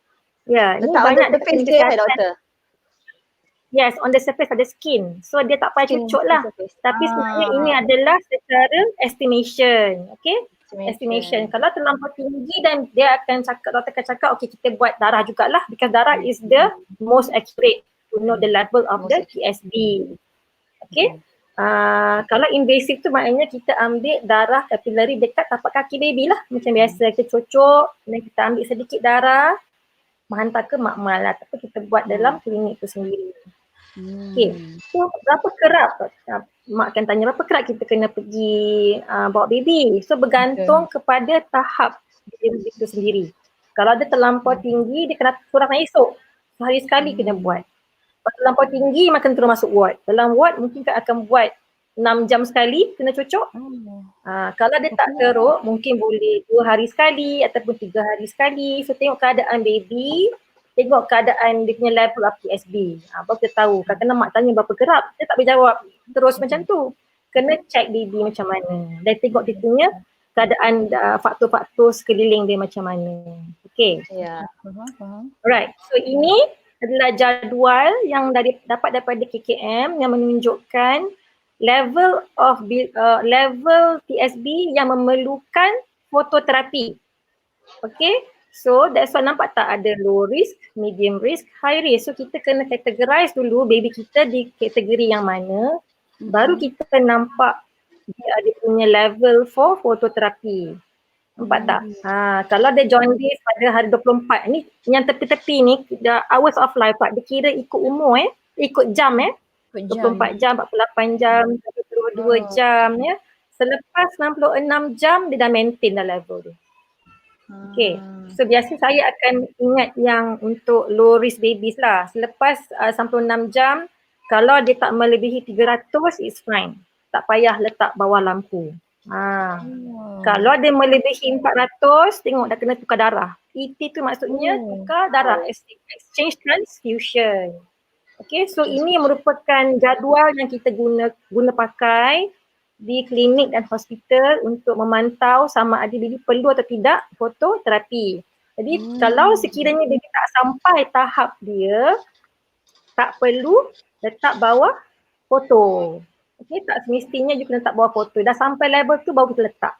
S2: Yeah, ni banyak
S1: surface dia doktor?
S2: Yes, on the surface ada skin. So dia tak payah cucuk lah. Tapi sebenarnya ini adalah secara estimation. Okay, estimation. Kalau terlampau tinggi dan dia akan cakap, doktor akan cakap okay kita buat darah jugalah because darah is the most accurate to know the level of the TSB. Okay. Kalau invasive tu maknanya kita ambil darah kapilari dekat tapak kaki baby lah. Macam biasa kita cucuk dan kita ambil sedikit darah menghantar ke makmal lah. Tapi kita buat dalam klinik tu sendiri. Okay, so berapa kerap, mak akan tanya berapa kerap kita kena pergi bawa baby. So bergantung kepada tahap baby itu sendiri. Kalau dia terlampau tinggi, dia kena kurang esok. Sehari sekali kena buat. Kalau terlampau tinggi, makan terus masuk ward. Dalam ward mungkin akan buat 6 jam sekali kena cucuk. Kalau dia tak teruk, mungkin boleh 2 hari sekali ataupun 3 hari sekali. So tengok keadaan baby, tengok keadaan dia punya level of TSB. Baru kita tahu. Kadang-kadang mak tanya berapa kerap, dia tak boleh jawab terus macam tu. Kena check baby macam mana. Dan tengok dia punya keadaan faktor-faktor sekeliling dia macam mana. Okay.
S1: Ya.
S2: Alright. So ini adalah jadual yang dapat daripada KKM yang menunjukkan level TSB yang memerlukan fototerapi. Okay. So that's why nampak tak ada low risk, medium risk, high risk. So kita kena categorize dulu baby kita di kategori yang mana. Baru kita nampak dia ada punya level for fototerapi. Nampak tak? Kalau ada jaundice pada hari 24 ni, yang tepi-tepi ni the hours of life Pak, dia kira ikut umur ikut jam 24 jam, 48 jam, 32 jam ya. Selepas 66 jam dia dah maintain dah level dia. Okay. So biasa saya akan ingat yang untuk low risk babies lah. Selepas 96 jam, kalau dia tak melebihi 300, it's fine. Tak payah letak bawah lampu. Kalau dia melebihi 400, tengok dah kena tukar darah. ET tu maksudnya tukar darah, exchange transfusion. Okay, so ini merupakan jadual yang kita guna pakai di klinik dan hospital untuk memantau sama ada baby perlu atau tidak fototerapi. Jadi kalau sekiranya baby tak sampai tahap dia, tak perlu letak bawah foto. Okay, tak semestinya you kena letak bawah foto. Dah sampai level tu baru kita letak.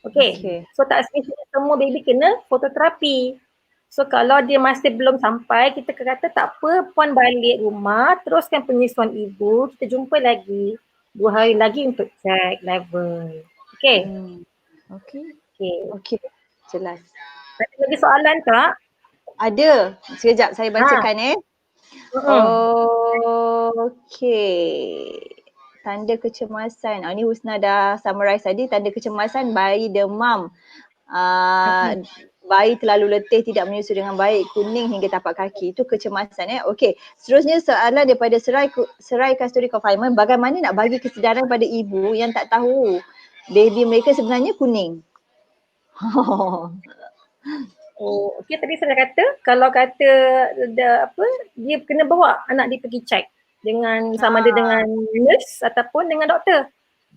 S2: Okay. So tak semestinya semua baby kena fototerapi. So kalau dia masih belum sampai, kita kata tak apa, puan balik rumah, teruskan penyusuan ibu, kita jumpa lagi 2 hari lagi untuk check level. Okay.
S1: Okay, jelas.
S2: Ada lagi soalan tak?
S1: Ada. Sekejap saya bacakan Okay. Tanda kecemasan. Ni Husna dah summarize tadi. Tanda kecemasan bayi demam. Bayi terlalu letih, tidak menyusu dengan baik, kuning hingga tapak kaki. Itu kecemasan. Okey. Seterusnya soalan daripada Serai Kasturi Confinement. Bagaimana nak bagi kesedaran pada ibu yang tak tahu baby mereka sebenarnya kuning?
S2: Okay, tadi saya kata kalau kata dia kena bawa anak dia pergi check dengan sama ada dengan nurse ataupun dengan doktor.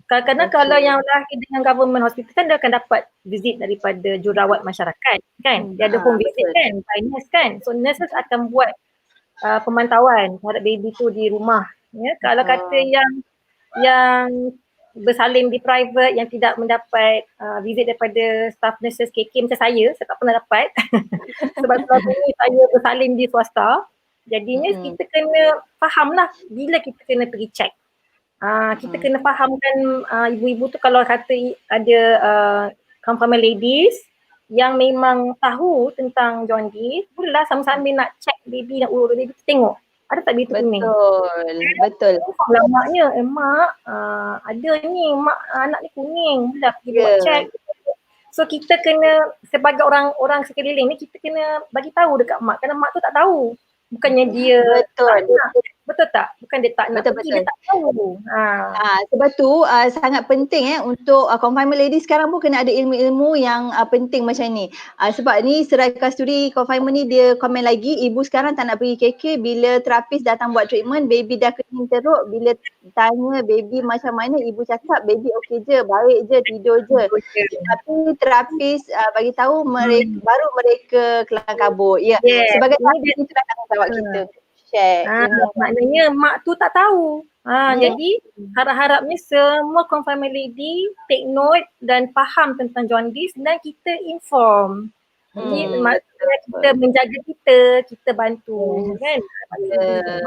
S2: Kadang-kadang kalau yang lahir dengan government hospital kan dia akan dapat visit daripada jururawat masyarakat kan. Dia ada home visit kan, by nurse kan. So nurses akan buat pemantauan terhadap baby tu di rumah. Ya, kalau kata yang bersalin di private yang tidak mendapat visit daripada staff nurses KK macam saya tak pernah dapat. Sebab selama ni saya bersalin di swasta. Jadinya kita kena faham lah bila kita kena pergi check. Kita kena fahamkan ibu-ibu tu kalau kata ada confinement ladies yang memang tahu tentang jaundice, bolehlah sama-sama nak check baby, nak urut baby, tengok ada tak baby tu kuning.
S1: Betul.
S2: Kalau maknya, mak ada ni, mak anak ni kuning, boleh pergi buat check. So kita kena sebagai orang sekeliling ni kita kena bagi tahu dekat mak kerana mak tu tak tahu. Bukannya dia tak nak. Betul tak? Bukan dia tak nak pergi, dia tak tahu.
S1: Sebab tu sangat penting untuk confinement lady sekarang pun kena ada ilmu-ilmu yang penting macam ni. Sebab ni Serai Kasturi Confinement ni dia komen lagi, ibu sekarang tak nak pergi KK bila terapis datang buat treatment, baby dah kening teruk, bila tanya baby macam mana, ibu cakap baby okey je, baik je, tidur je. Tapi terapis bagi tahu mereka baru mereka kelang kabut. Sebagai terapis itulah tanggungjawab kita.
S2: Maknanya mak tu tak tahu. Jadi harap-harapnya semua confinement lady take note dan faham tentang jaundice dan kita inform. Jadi maksudnya kita menjaga kita bantu kan.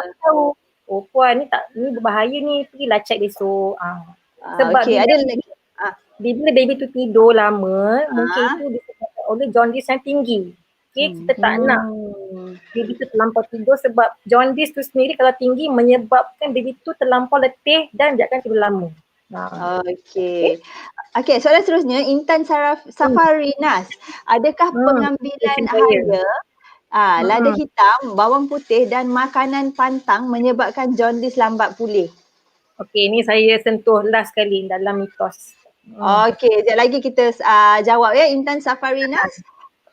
S2: Mak tahu, oh puan ni berbahaya ni, pergilah check besok. Sebab bila baby tu tidur lama, mungkin itu disebabkan oleh jaundice yang tinggi. Okay, kita tak nak baby tu terlampau tidur sebab jaundice tu sendiri kalau tinggi menyebabkan baby tu terlampau letih dan dia akan tidur lama.
S1: Okay, soalan seterusnya, Intan Safarinas. Adakah pengambilan air, lada hitam, bawang putih dan makanan pantang menyebabkan jaundice lambat pulih?
S2: Okay, ni saya sentuh last sekali dalam mitos.
S1: Okay, sekejap lagi kita jawab Intan Safarinas.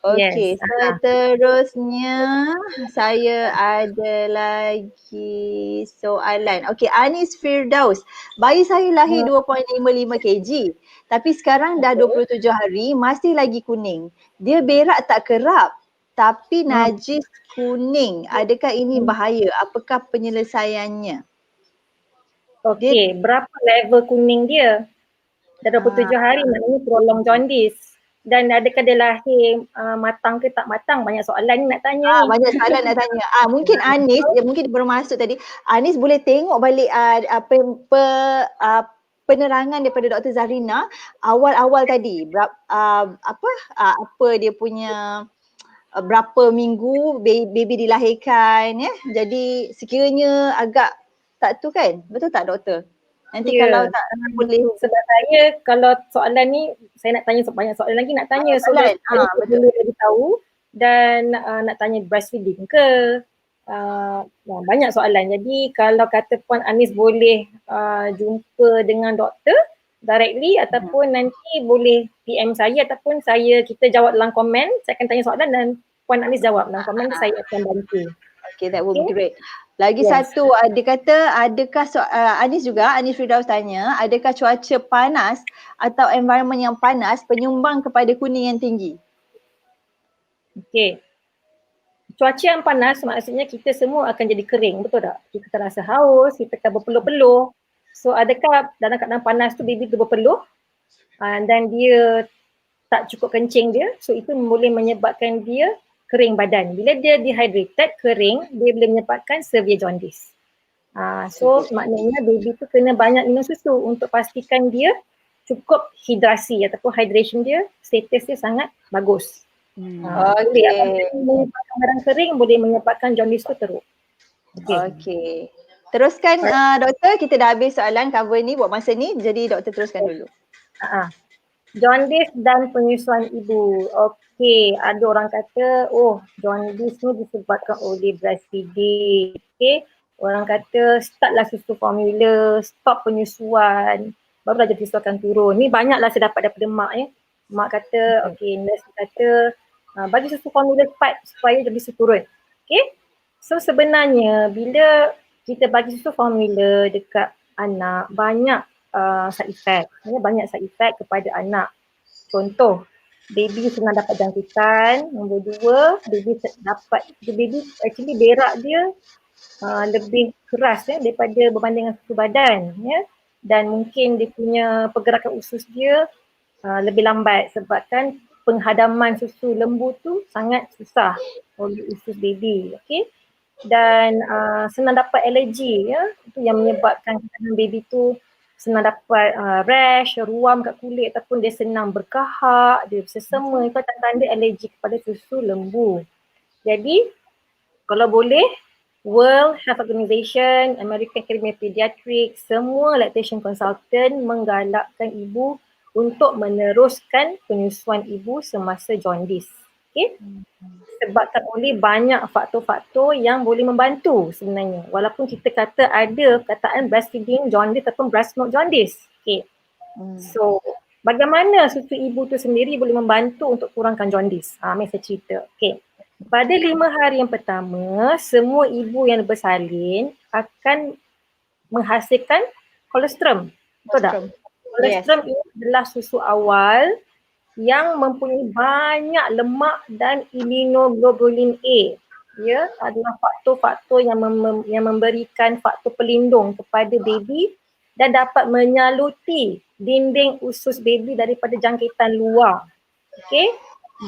S1: Okay, seterusnya saya ada lagi soalan. Okay, Anis Firdaus. Bayi saya lahir 2.55 kg tapi sekarang dah 27 hari masih lagi kuning. Dia berak tak kerap tapi najis kuning. Adakah ini bahaya? Apakah penyelesaiannya?
S2: Okay, berapa level kuning dia? Dah 27 hari maknanya prolong jaundice. Dan adakah dia lahir matang ke tak matang? Banyak soalan ni nak tanya ni.
S1: Banyak soalan nak tanya. Mungkin Anis, mungkin baru masuk tadi. Anis boleh tengok balik penerangan daripada Dr. Zahrina awal-awal tadi. Apa dia punya berapa minggu baby dilahirkan. Jadi sekiranya agak tak tu kan? Betul tak doktor? Nanti
S2: Ya.
S1: kalau tak boleh
S2: Sebab saya kalau soalan ni saya nak tanya banyak soalan lagi nak tanya. So
S1: soalan.
S2: saya
S1: Betul.
S2: boleh bagi tahu dan nak tanya breastfeeding ke. Banyak soalan. Jadi kalau kata Puan Anis boleh jumpa dengan doktor directly ataupun nanti boleh PM saya ataupun kita jawab dalam komen. Saya akan tanya soalan dan Puan Anis jawab dalam komen, saya akan bantu.
S1: Okay, that would be
S2: Okay.
S1: great. Lagi
S2: Yes.
S1: satu, dia kata adakah Anis Firdaus tanya, adakah cuaca panas atau environment yang panas penyumbang kepada kuning yang tinggi?
S2: Okay. Cuaca yang panas maksudnya kita semua akan jadi kering, betul tak? Kita akan rasa haus, kita akan berpeluh-peluh. So adakah dalam keadaan panas tu baby tu berpeluh dan dia tak cukup kencing dia, so itu boleh menyebabkan dia kering badan. Bila dia dehydrated, kering, dia boleh menyebabkan severe jaundice. So maknanya baby tu kena banyak minum susu untuk pastikan dia cukup hidrasi ataupun hydration dia, status dia sangat bagus.
S1: Okay.
S2: Menyebabkan barang kering boleh menyebabkan jaundice tu teruk.
S1: Okay. Teruskan doktor, kita dah habis soalan cover ni buat masa ni, jadi doktor teruskan dulu.
S2: Jaundice dan penyusuan ibu. Okey, ada orang kata, jaundice ni disebabkan oleh breastfeeding. Okey, orang kata startlah susu formula, stop penyusuan, barulah jadi susu akan turun. Ni banyaklah saya dapat daripada mak ya. Mak kata, nurse kata bagi susu formula cepat supaya jadi susu turun. Okey, so sebenarnya bila kita bagi susu formula dekat anak, banyak side effect. Banyak side effect kepada anak. Contoh, baby senang dapat jangkitan. Nombor dua, baby actually berak dia lebih keras daripada berbanding dengan susu badan. Dan mungkin dia punya pergerakan usus dia lebih lambat sebabkan penghadaman susu lembu tu sangat susah oleh usus baby. Okay? Dan senang dapat alergi itu yang menyebabkan baby tu senang dapat rash, ruam kat kulit ataupun dia senang berkahak, dia bersesema, itu tanda-tanda alergi kepada susu lembu. Jadi kalau boleh World Health Organization, American Academy of Pediatrics, semua lactation consultant menggalakkan ibu untuk meneruskan penyusuan ibu semasa jaundice. Okay? Sebabkan oleh banyak faktor-faktor yang boleh membantu sebenarnya. Walaupun kita kata ada perkataan breastfeeding jaundice ataupun breast milk jaundice. Okay. So bagaimana susu ibu tu sendiri boleh membantu untuk kurangkan jaundice? Mari saya cerita. Okay. Pada 5 hari yang pertama, semua ibu yang bersalin akan menghasilkan kolostrum. Betul tak? Kolostrum ini adalah susu awal yang mempunyai banyak lemak dan immunoglobulin A. Ya, adalah faktor-faktor yang memberikan faktor pelindung kepada baby dan dapat menyaluti dinding usus baby daripada jangkitan luar. Okey.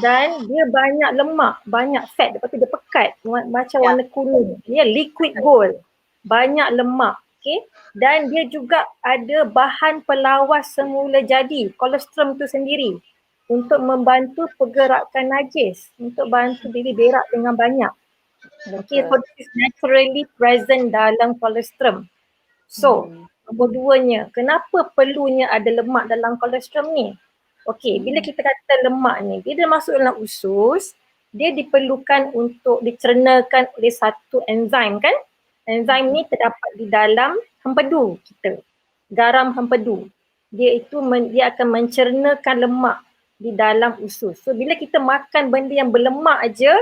S2: Dan dia banyak lemak, banyak fat, lepas tu dia pekat macam warna kuning. Dia liquid gold. Banyak lemak. Okay. Dan dia juga ada bahan pelawas semula jadi, kolostrum tu sendiri, untuk membantu pergerakan najis, untuk bantu baby berak dengan banyak. Okay, so this is naturally present dalam kolostrum. So, nombor duanya, kenapa perlunya ada lemak dalam kolostrum ni? Okay, bila kita kata lemak ni, bila dia masuk dalam usus, dia diperlukan untuk dicernakan oleh satu enzim kan? Enzim ni terdapat di dalam hempedu kita, garam hempedu. Dia akan mencernakan lemak di dalam usus. So bila kita makan benda yang berlemak aja,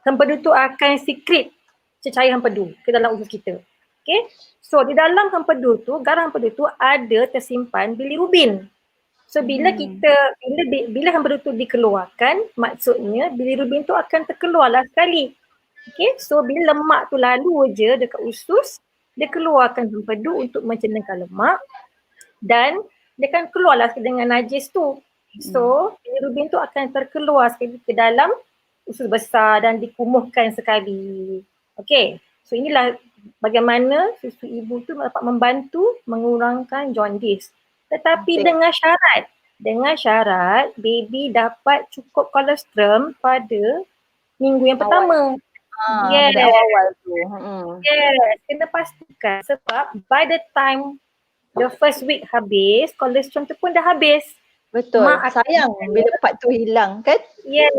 S2: hempedu tu akan secrete cecair hempedu ke dalam usus kita. Okay, so di dalam hempedu tu, garam hempedu tu ada tersimpan bilirubin. So bila bila hempedu tu dikeluarkan, maksudnya bilirubin tu akan terkeluarlah sekali. Okay, so bila lemak tu lalu je dekat usus, dia keluarkan hempedu untuk mencernakan lemak dan dia akan keluarlah dengan najis tu. So bilirubin tu akan terkeluar sekali ke dalam usus besar dan dikumuhkan sekali. Okay, so inilah bagaimana susu ibu tu dapat membantu mengurangkan jaundice. Tetapi dengan syarat baby dapat cukup kolostrum pada minggu yang pertama.
S1: Awal tu.
S2: Yes, kena pastikan sebab by the time the first week habis, kolesterol tu pun dah habis.
S1: Betul.
S2: Mak akan
S1: Sayang bila part tu hilang kan?
S2: Yes,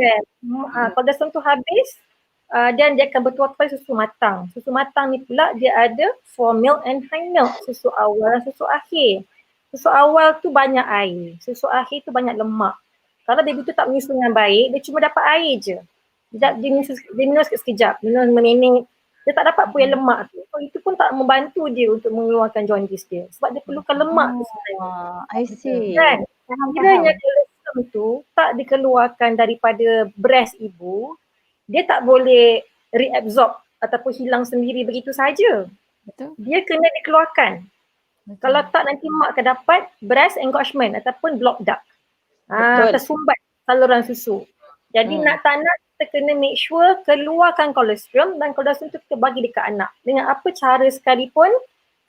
S2: kolesterol tu habis dan dia akan bertuah pada susu matang. Susu matang ni pula dia ada for milk and high milk, susu awal dan susu akhir. Susu awal tu banyak air, susu akhir tu banyak lemak. Kalau baby tu tak menyusu dengan baik, dia cuma dapat air je. Dia minum sekejap, minum meminit. Dia tak dapat pun yang lemak tu. So, itu pun tak membantu dia untuk mengeluarkan jaundice dia. Sebab dia perlukan lemak tu sebenarnya.
S1: I see.
S2: Kan? Kiranya kolesterol tu tak dikeluarkan daripada breast ibu, dia tak boleh reabsorb ataupun hilang sendiri begitu saja.
S3: Betul.
S2: Dia kena dikeluarkan. Kalau tak nanti mak akan dapat breast engorgement ataupun block duct. Tersumbat saluran susu. Jadi nak tak nak kita kena make sure keluarkan kolesterol dan kolesterol tu kita bagi dekat anak. Dengan apa cara sekalipun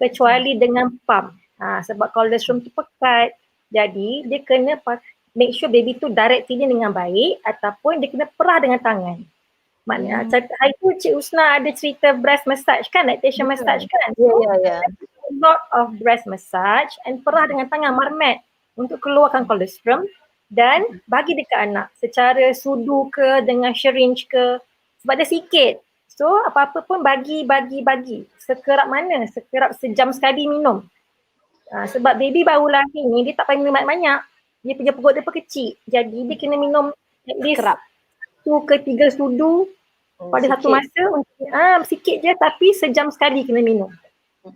S2: kecuali dengan pump. Sebab kolesterol tu pekat. Jadi dia kena make sure baby tu direct feeding dengan baik ataupun dia kena perah dengan tangan. Maknanya hari tu Cik Usna ada cerita breast massage kan, lactation massage kan.
S1: Ya.
S2: A lot of breast massage and perah dengan tangan marmet untuk keluarkan kolesterol dan bagi dekat anak secara sudu ke dengan syringe ke sebab dia sikit. So apa-apa pun bagi. Sekerap mana? Sekerap sejam sekali minum. Sebab baby baru lahir ni dia tak payah minum banyak. Dia punya perut dia pun kecil. Jadi dia kena minum at least 2 ke 3 sudu pada satu masa. Sikit je tapi sejam sekali kena minum.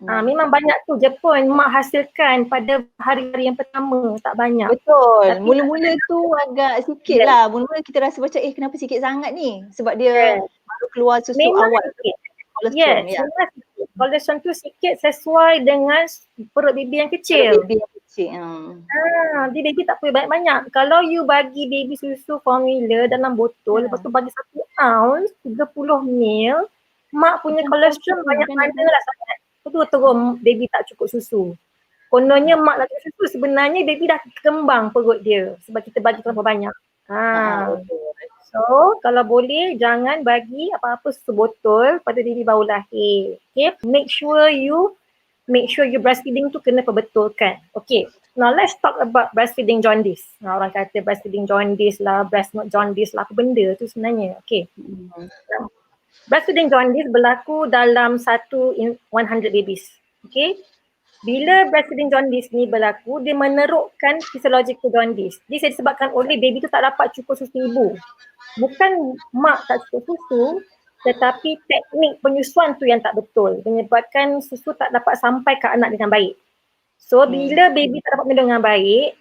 S2: Memang banyak tu je pun mak hasilkan pada hari-hari yang pertama, tak banyak.
S1: Betul. Mula-mula tu agak sikit lah. Mula-mula kita rasa macam kenapa sikit sangat ni? Sebab dia baru keluar susu
S2: memang
S1: awal.
S2: Sikit.
S1: Kolesterol.
S2: Memang sikit. Kolesterol tu sikit sesuai dengan perut baby yang kecil.
S1: Baby yang kecil.
S2: Dia baby tak perlu banyak-banyak. Kalau you bagi baby susu formula dalam botol, lepas tu bagi 1 ounce, 30 ml, mak punya kolesterol banyak mana lah sangat. Terus baby tak cukup susu. Kononnya mak dah cukup susu, sebenarnya baby dah kembang perut dia sebab kita bagi terlalu banyak. So kalau boleh jangan bagi apa-apa susu botol pada baby baru lahir. Okay, make sure you breastfeeding tu kena perbetulkan. Okay, now let's talk about breastfeeding jaundice. Orang kata breastfeeding jaundice lah, breast milk jaundice lah, apa benda tu sebenarnya. Okay. Breastfeeding jaundice berlaku dalam 1 in 100 babies. Okay. Bila breastfeeding jaundice ni berlaku, dia menerukkan physiological jaundice. Dia disebabkan oleh baby tu tak dapat cukup susu ibu. Bukan mak tak cukup susu, tetapi teknik penyusuan tu yang tak betul. Menyebabkan susu tak dapat sampai ke anak dengan baik. So bila baby tak dapat minum dengan baik,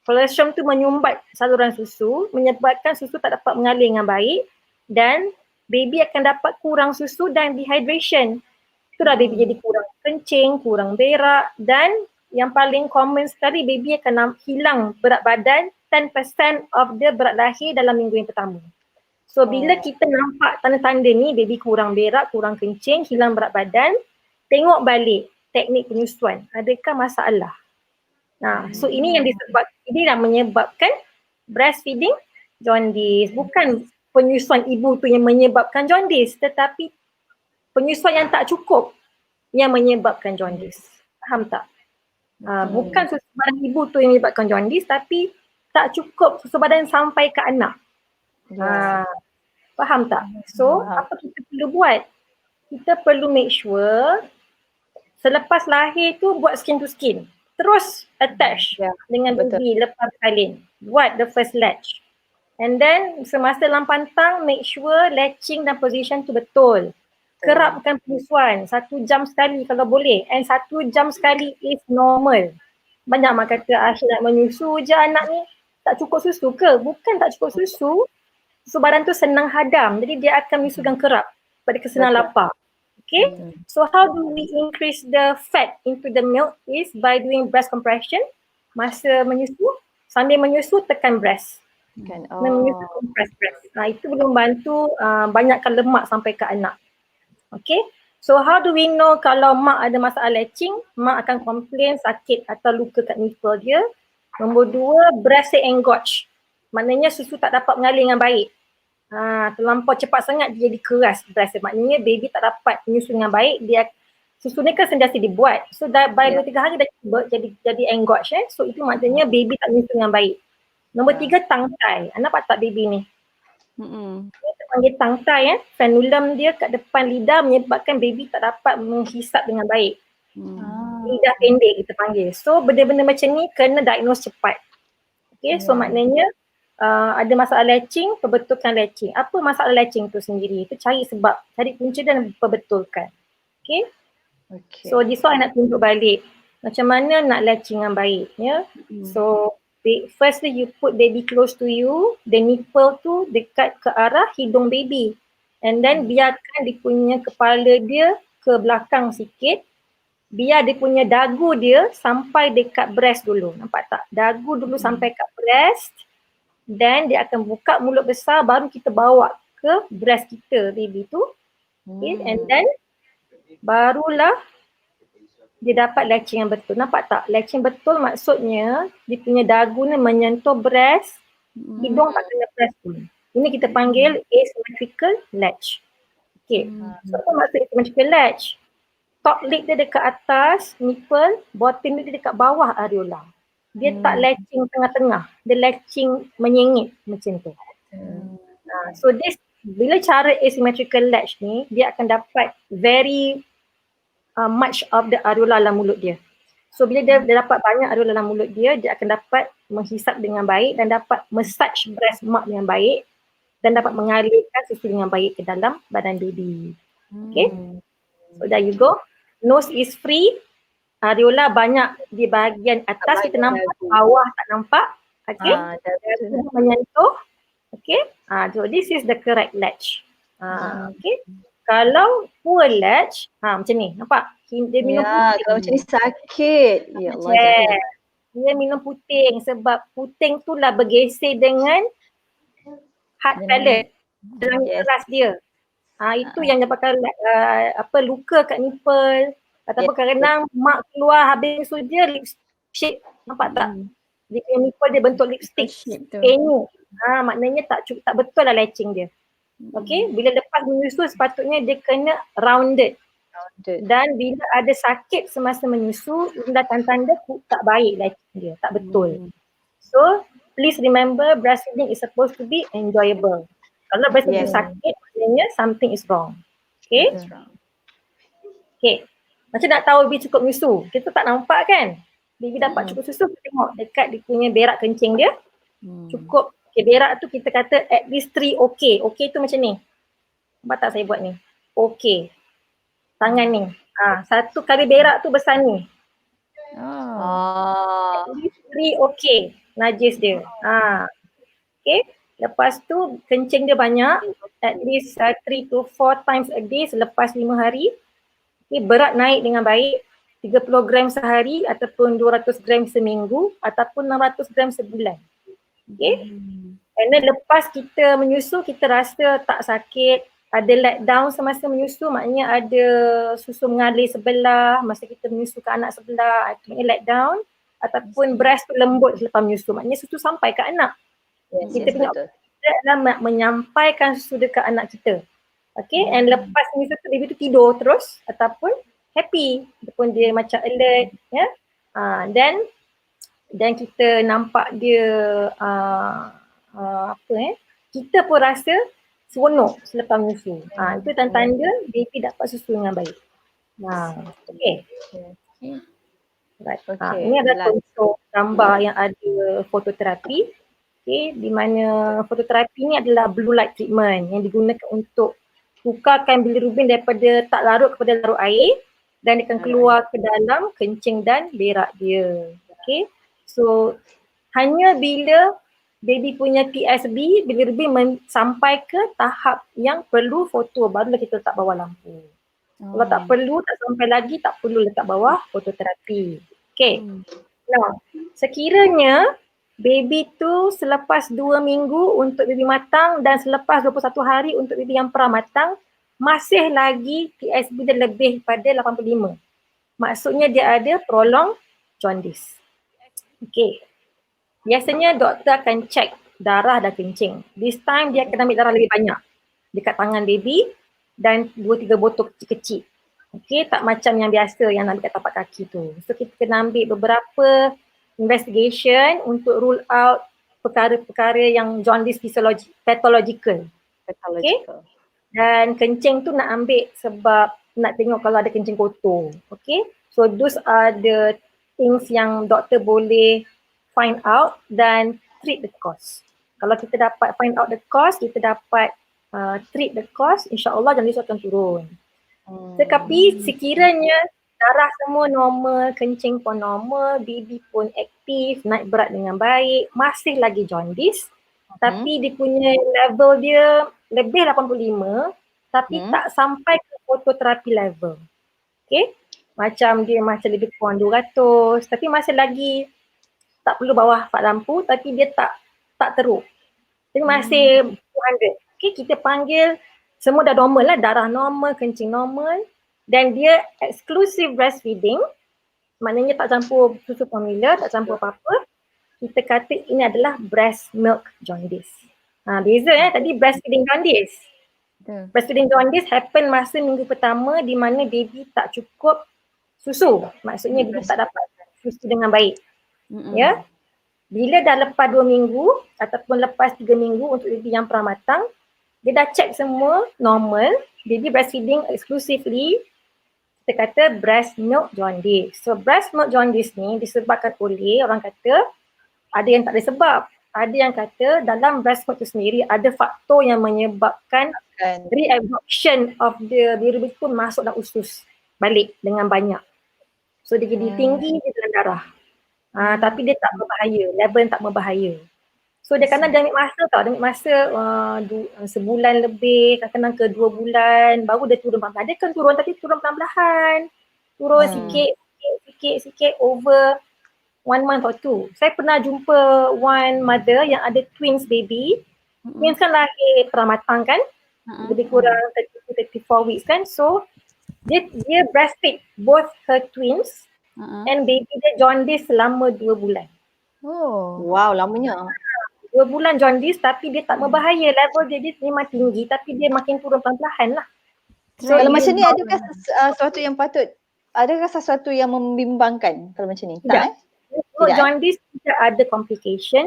S2: kolesterol tu menyumbat saluran susu, menyebabkan susu tak dapat mengalir dengan baik dan baby akan dapat kurang susu dan dehydration. Itulah baby jadi kurang kencing, kurang berak dan yang paling common sekali baby akan hilang berat badan 10% of the berat lahir dalam minggu yang pertama. So bila kita nampak tanda-tanda ni baby kurang berak, kurang kencing, hilang berat badan, tengok balik teknik penyusuan. Adakah masalah? So ini yang menyebabkan breastfeeding jaundice. Bukan penyusuan ibu tu yang menyebabkan jaundice, tetapi penyusuan yang tak cukup yang menyebabkan jaundice. Faham tak? Bukan susu badan ibu tu yang menyebabkan jaundice, tapi tak cukup susu badan sampai ke anak. Faham tak? So apa kita perlu buat? Kita perlu make sure selepas lahir tu buat skin to skin. Terus attach dengan baby lepas bersalin. Buat the first latch. And then semasa dalam pantang make sure latching dan position tu betul. Kerapkan penyusuan 1 jam sekali kalau boleh. And 1 jam sekali is normal. Banyak mak kata Asyik nak menyusu je anak ni. Tak cukup susu ke? Bukan tak cukup susu. Susu badan tu senang hadam. Jadi dia akan menyusukan kerap pada kesenangan lapar. Okay. So how do we increase the fat into the milk is by doing breast compression. Masa menyusu, sambil menyusu tekan breast. Menyusu compress breast. Itu boleh membantu banyakkan lemak sampai ke anak. Okay. So how do we know kalau mak ada masalah latching? Mak akan komplain sakit atau luka kat nipple dia. Nombor 2, breast engorge. Maknanya susu tak dapat mengalir dengan baik. Terlampau cepat sangat dia jadi keras breast. Maknanya baby tak dapat menyusu dengan baik. Dia susu ni kan sentiasa dibuat. So by 2-3 hari dah jadi engorge So itu maknanya baby tak menyusu dengan baik. Nombor 3 tongue tie. Nampak tak baby ni? Kita panggil tongue tie frenulum dia kat depan lidah menyebabkan baby tak dapat menghisap dengan baik. Lidah pendek kita panggil. So benda-benda macam ni kena diagnose cepat. Okay, so maknanya ada masalah latching, perbetulkan latching. Apa masalah latching tu sendiri? Itu cari sebab, cari punca dan perbetulkan. Okay. So this one I nak tunjuk balik macam mana nak latching dengan baik So firstly you put baby close to you, the nipple tu dekat ke arah hidung baby, and then biarkan dia punya kepala dia ke belakang sikit, biar dia punya dagu dia sampai dekat breast dulu. Nampak tak? Dagu dulu sampai kat breast, then dia akan buka mulut besar, baru kita bawa ke breast kita baby tu. Okay, and then barulah dia dapat latching yang betul. Nampak tak? Latching betul maksudnya dia punya dagu ni menyentuh breast, hidung tak kena breast pun. Ini kita panggil asymmetrical latch. Okay. So apa maksud asymmetrical latch? Top lip dia dekat atas nipple, bottom lip dia dekat bawah areola. Dia tak latching tengah-tengah. Dia latching menyengit macam tu. So this, bila cara asymmetrical latch ni, dia akan dapat very much of the areola dalam mulut dia. So bila dia dapat banyak areola dalam mulut dia, dia akan dapat menghisap dengan baik dan dapat massage breast mak dengan baik dan dapat mengalirkan susu dengan baik ke dalam badan baby. Okay. So there you go. Nose is free. Areola banyak di bahagian atas kita nampak, bawah tak nampak. Okay. Menyentuh. Okay. So this is the correct latch. Okay. Kalau poor latch, macam ni, nampak? Dia minum puting.
S1: Kalau macam ni sakit. Ya Allah.
S2: Dia minum puting sebab puting tu lah bergeser dengan hard palate dalam keras dia. Itu yang dapatkan luka kat nipple ataupun kadang-kadang mak keluar habis susu dia lipstick, nampak tak? Dia punya nipple dia bentuk lipstick. Penyu. Maknanya tak betul lah latching dia. Okay, bila lepas menyusu sepatutnya dia kena rounded. Dan bila ada sakit semasa menyusu, dah tanda-tanda tak baik latching dia, tak betul. So please remember, breastfeeding is supposed to be enjoyable. Kalau breastfeeding sakit, maknanya something is wrong. Okay? Okay. Macam nak tahu baby cukup menyusu? Kita tak nampak kan? Baby dapat cukup susu, kita tengok dekat dia punya berak kencing dia. Cukup. Okay, berak tu kita kata at least 3 okay. Okay tu macam ni. Nampak tak saya buat ni? Okay. Tangan ni. Satu kali berak tu besar ni. At least 3 okay. Najis dia. Okay. Lepas tu kencing dia banyak. At least 3 to 4 times a day selepas 5 hari. Okay. Berat naik dengan baik. 30 gram sehari ataupun 200 gram seminggu ataupun 600 gram sebulan. Okay. And then lepas kita menyusu, kita rasa tak sakit, ada let down semasa menyusu, maknanya ada susu mengalir sebelah masa kita menyusu ke anak sebelah, maknanya let down, ataupun breast tu lembut selepas menyusu, maknanya susu sampai ke anak. Kita punya objektif adalah menyampaikan susu dekat anak kita. Okay, and lepas menyusu tu baby tu tidur terus ataupun happy, ataupun dia macam alert, dan kita nampak dia kita pun rasa seronok selepas menyusu. Itu tanda-tanda baby dapat susu dengan baik. Okay. Right. Ini adalah contoh gambar yang ada fototerapi. Okay. Di mana fototerapi ni adalah blue light treatment yang digunakan untuk tukarkan bilirubin daripada tak larut kepada larut air dan dia akan keluar ke dalam kencing dan berak dia. Okay. So hanya bila baby punya TSB, bilirubin sampai ke tahap yang perlu foto, barulah kita letak bawah lampu. Kalau tak perlu, tak sampai lagi, tak perlu letak bawah fototerapi. Okay. Nah, sekiranya baby tu selepas 2 minggu untuk baby matang dan selepas 21 hari untuk baby yang pramatang, masih lagi TSB dia lebih pada 85. Maksudnya dia ada prolonged jaundice. Okay. Biasanya doktor akan cek darah dan kencing. This time dia akan ambil darah lebih banyak dekat tangan baby dan 2-3 botol kecil-kecil. Okay, tak macam yang biasa yang nak ambil kat tapak kaki tu. So kita kena ambil beberapa investigation untuk rule out perkara-perkara yang jaundice pathological.
S1: Pathological.
S2: Dan kencing tu nak ambil sebab nak tengok kalau ada kencing kotor. Okay, so those are the things yang doktor boleh find out dan treat the cause. Kalau kita dapat find out the cause, kita dapat treat the cause, insyaAllah jaundice akan turun. Tetapi sekiranya darah semua normal, kencing pun normal, baby pun aktif, naik berat dengan baik, masih lagi jaundice, tapi dia punya level dia lebih 85 tapi tak sampai ke fototerapi level. Okay, macam dia macam lebih kurang 200 tapi masih lagi tak perlu bawah 4 lampu tapi dia tak teruk. Jadi masih 200. Okay, kita panggil semua dah normal lah, darah normal, kencing normal dan dia exclusive breastfeeding, maknanya tak campur susu formula, tak campur apa-apa. Kita kata ini adalah breast milk jaundice. Beza tadi breastfeeding jaundice. Breastfeeding jaundice happen masa minggu pertama di mana baby tak cukup susu. Maksudnya baby tak dapat susu dengan baik. Ya. Bila dah lepas 2 minggu ataupun lepas 3 minggu untuk baby yang pramatang, dia dah check semua normal, baby breastfeeding exclusively, kita kata breast milk jaundice. So breast milk jaundice ni disebabkan oleh, orang kata ada yang tak ada sebab. Ada yang kata dalam breast milk tu sendiri ada faktor yang menyebabkan reabsorption of the bilirubin pun masuk dalam usus balik dengan banyak. So dia jadi tinggi di dalam darah. Tapi dia tak berbahaya, level tak berbahaya. So dia kadang dia ambil masa tau, dia ambil masa sebulan lebih, kadang-kadang ke 2 bulan baru dia turun pelan-pelan. Dia kan turun tapi turun pelan-pelan. Turun sikit over 1 month or 2. Saya pernah jumpa one mother yang ada twins baby. Twins kan lahir pramatang kan? Lebih kurang 34 weeks kan? So dia breastfeed both her twins and baby dia jaundice selama 2 bulan.
S1: Wow, lamanya.
S2: 2 bulan jaundice tapi dia tak berbahaya. Level dia memang tinggi tapi dia makin turun pelan-pelan lah.
S1: So kalau macam ni adakah sesuatu yang adakah sesuatu yang membimbangkan kalau macam ni? Tak
S2: Jaundice tidak ada complication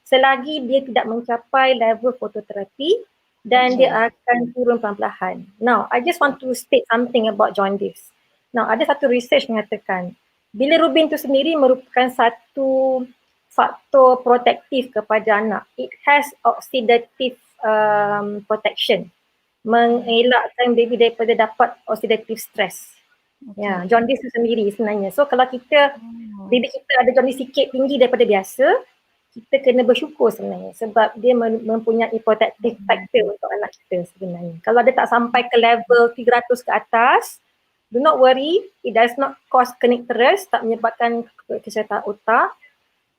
S2: selagi dia tidak mencapai level fototerapi dan dia akan turun pelan-pelan. Now, I just want to state something about jaundice. Now, ada satu research mengatakan bilirubin itu sendiri merupakan satu faktor protektif kepada anak. It has oxidative protection, mengelakkan baby daripada dapat oxidative stress. Ya, jaundice itu sendiri sebenarnya. So kalau baby kita ada jaundice sikit tinggi daripada biasa, kita kena bersyukur sebenarnya sebab dia mempunyai protective factor untuk anak kita sebenarnya. Kalau dia tak sampai ke level 300 ke atas, do not worry, it does not cause kernicterus, tak menyebabkan kesihatan otak.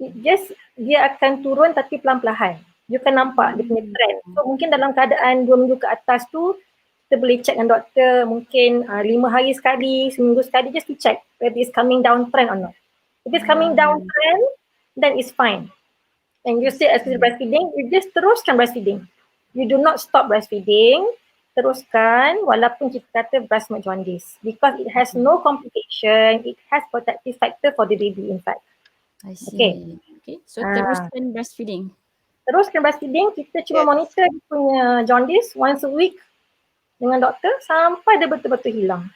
S2: Dia akan turun tapi pelan-pelan. You can nampak dia punya trend. So mungkin dalam keadaan 2 minggu ke atas tu, kita boleh check dengan doktor mungkin 5 hari sekali, seminggu sekali, just to check whether it's coming down trend or not. If it's coming down trend, then it's fine. And you still exclusive breastfeeding, you just teruskan breastfeeding. You do not stop breastfeeding, teruskan walaupun kita kata breast milk jaundice because it has no complication, it has protective factor for the baby in fact.
S3: I see. Okay. So teruskan breastfeeding.
S2: Teruskan breastfeeding, kita cuma monitor dia punya jaundice once a week dengan doktor sampai dia betul-betul hilang.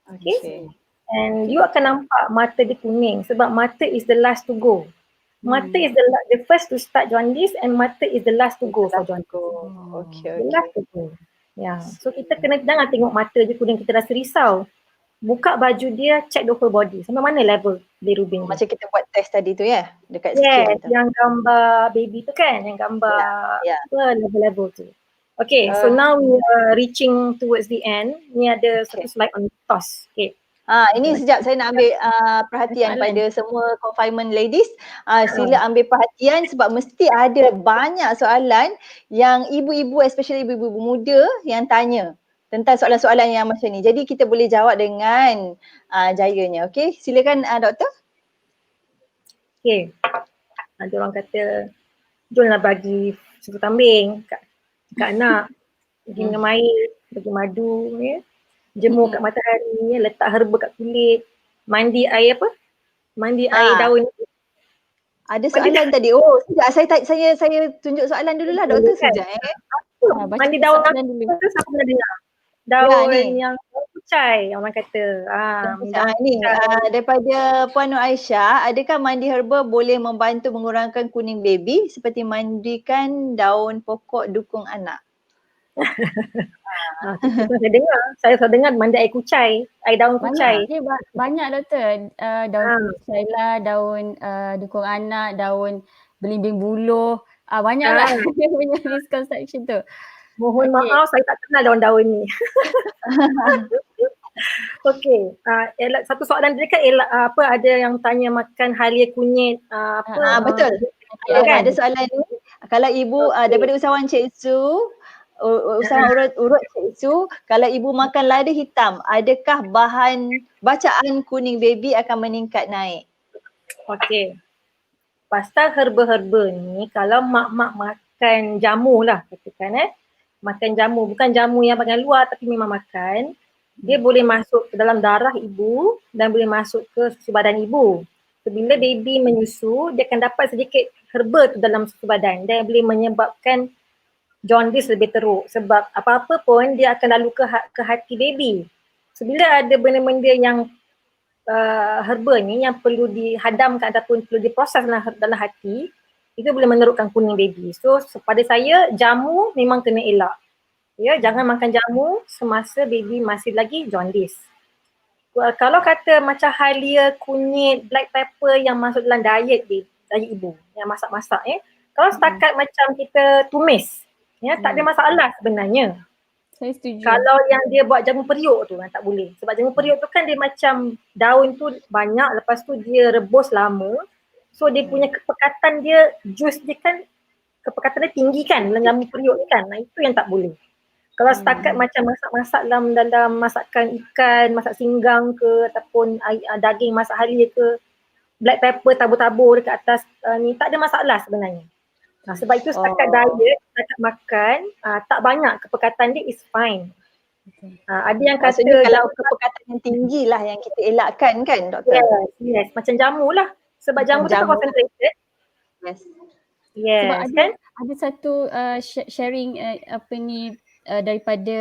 S2: Okay. And you akan nampak mata dia kuning sebab mata is the last to go. Mata is the first to start jaundice and mata is the last to go for jaundice. The last to go. Ya. So kita kena jangan tengok mata je kuning kita rasa risau. Buka baju dia, check the whole body. Sampai mana level bilirubin
S1: macam kita buat test tadi tu ya? Dekat
S2: skin tu. Yang gambar baby tu kan, yang gambar level-level tu. Okay, so now we are reaching towards the end. Ni ada satu slide on toss. Okay.
S1: Ini sekejap saya nak ambil perhatian pada semua confinement ladies. Sila ambil perhatian sebab mesti ada banyak soalan yang ibu-ibu, especially ibu-ibu muda yang tanya tentang soalan-soalan yang macam ni. Jadi kita boleh jawab dengan jayanya. Okay, silakan doktor.
S2: Okay, ada orang kata jomlah bagi susu kambing kat anak, bagi minum air, bagi madu ya. jemur kat matahari, letak herba kat kulit, mandi air apa? Mandi air daun.
S1: Ada soalan tadi. Oh, sekejap saya tunjuk soalan dululah doktor
S2: Kan?
S1: sekejap
S3: Baca
S2: Mandi daun
S3: soalan dulu.
S2: apa tu siapa pernah dengar?
S1: Ya,
S2: Daun
S1: ni.
S2: yang daun kucai orang kata. Daun
S1: Ni
S2: kucai.
S1: daripada Puan Nur Aisyah, adakah mandi herba boleh membantu mengurangkan kuning baby seperti mandikan daun pokok dukung anak?
S2: Itu pun saya selalu dengar mandi air kucai, air daun kucai.
S3: Banyak doktor. Daun kucai lah, daun dukung anak, daun belimbing buluh. Banyak lah dia punya misconception tu.
S2: Mohon maaf saya tak kenal daun-daun ni. Okey, satu soalan tadi kan apa ada yang tanya makan halia kunyit
S1: Betul.
S2: kan?
S1: Ada soalan ni. Kalau ibu daripada usahawan Cik Su, usahawan urut Cik Su, kalau ibu makan lada hitam, adakah bacaan kuning baby akan meningkat naik?
S2: Okey. Pasal herba-herba ni kalau mak-mak makan jamu lah katakan makan jamu, bukan jamu yang bagian luar tapi memang makan, dia boleh masuk ke dalam darah ibu dan boleh masuk ke susu badan ibu. So, bila baby menyusu, dia akan dapat sedikit herba tu dalam susu badan dan boleh menyebabkan jaundice lebih teruk sebab apa-apa pun dia akan lalu ke hati baby. So bila ada benda-benda yang herba ni yang perlu dihadamkan ataupun perlu diproses dalam hati, itu boleh menerukkan kuning baby. So pada saya jamu memang kena elak. Ya, jangan makan jamu semasa baby masih lagi jaundice. Kalau kata macam halia, kunyit, black pepper yang masuk dalam diet ibu yang masak-masak kalau setakat macam kita tumis tak ada masalah sebenarnya.
S3: Saya setuju.
S2: Kalau yang dia buat jamu periuk tu tak boleh. Sebab jamu periuk tu kan dia macam daun tu banyak, lepas tu dia rebus lama. So dia punya kepekatan dia, jus dia kan kepekatan dia tinggi kan dalam jamu periuk ni kan. Itu yang tak boleh. Kalau setakat macam masak-masak dalam masakan ikan, masak singgang ke ataupun daging masak halia ke, black pepper tabur-tabur dekat atas ni tak ada masalah sebenarnya. Sebab itu setakat diet, setakat makan, tak banyak kepekatan dia is fine. Ada yang kata
S1: kalau kepekatan yang tinggi lah yang kita elakkan kan doktor?
S2: Yes. Macam jamu lah. Sebab jamu tu kan concentrated. Yes.
S3: Sebab
S2: kan?
S3: ada satu sharing daripada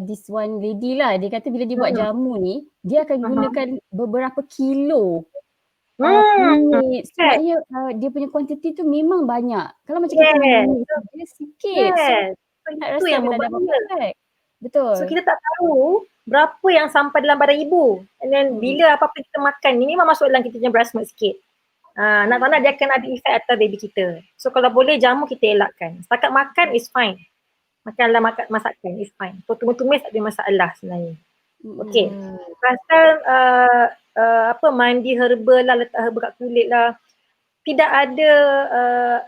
S3: this one lady lah. Dia kata bila dia buat jamu ni, dia akan gunakan beberapa kilo kunyit supaya dia punya kuantiti tu memang banyak. Kalau macam kita minum dia sikit. So tak rasa
S2: yang
S3: dia ada apa-apa efek. Betul.
S2: So kita tak tahu berapa yang sampai dalam badan ibu. And then bila apa-apa kita makan ni memang masuk dalam kita punya breast milk sikit. Nak tak nak dia akan ada efek atas baby kita. So kalau boleh jamu kita elakkan. Setakat makan is fine. Makan dalam masakan is fine. So tumis-tumis tak ada masalah sebenarnya. Okay. Pasal mandi herba lah, letak herba kat kulit lah. Tidak ada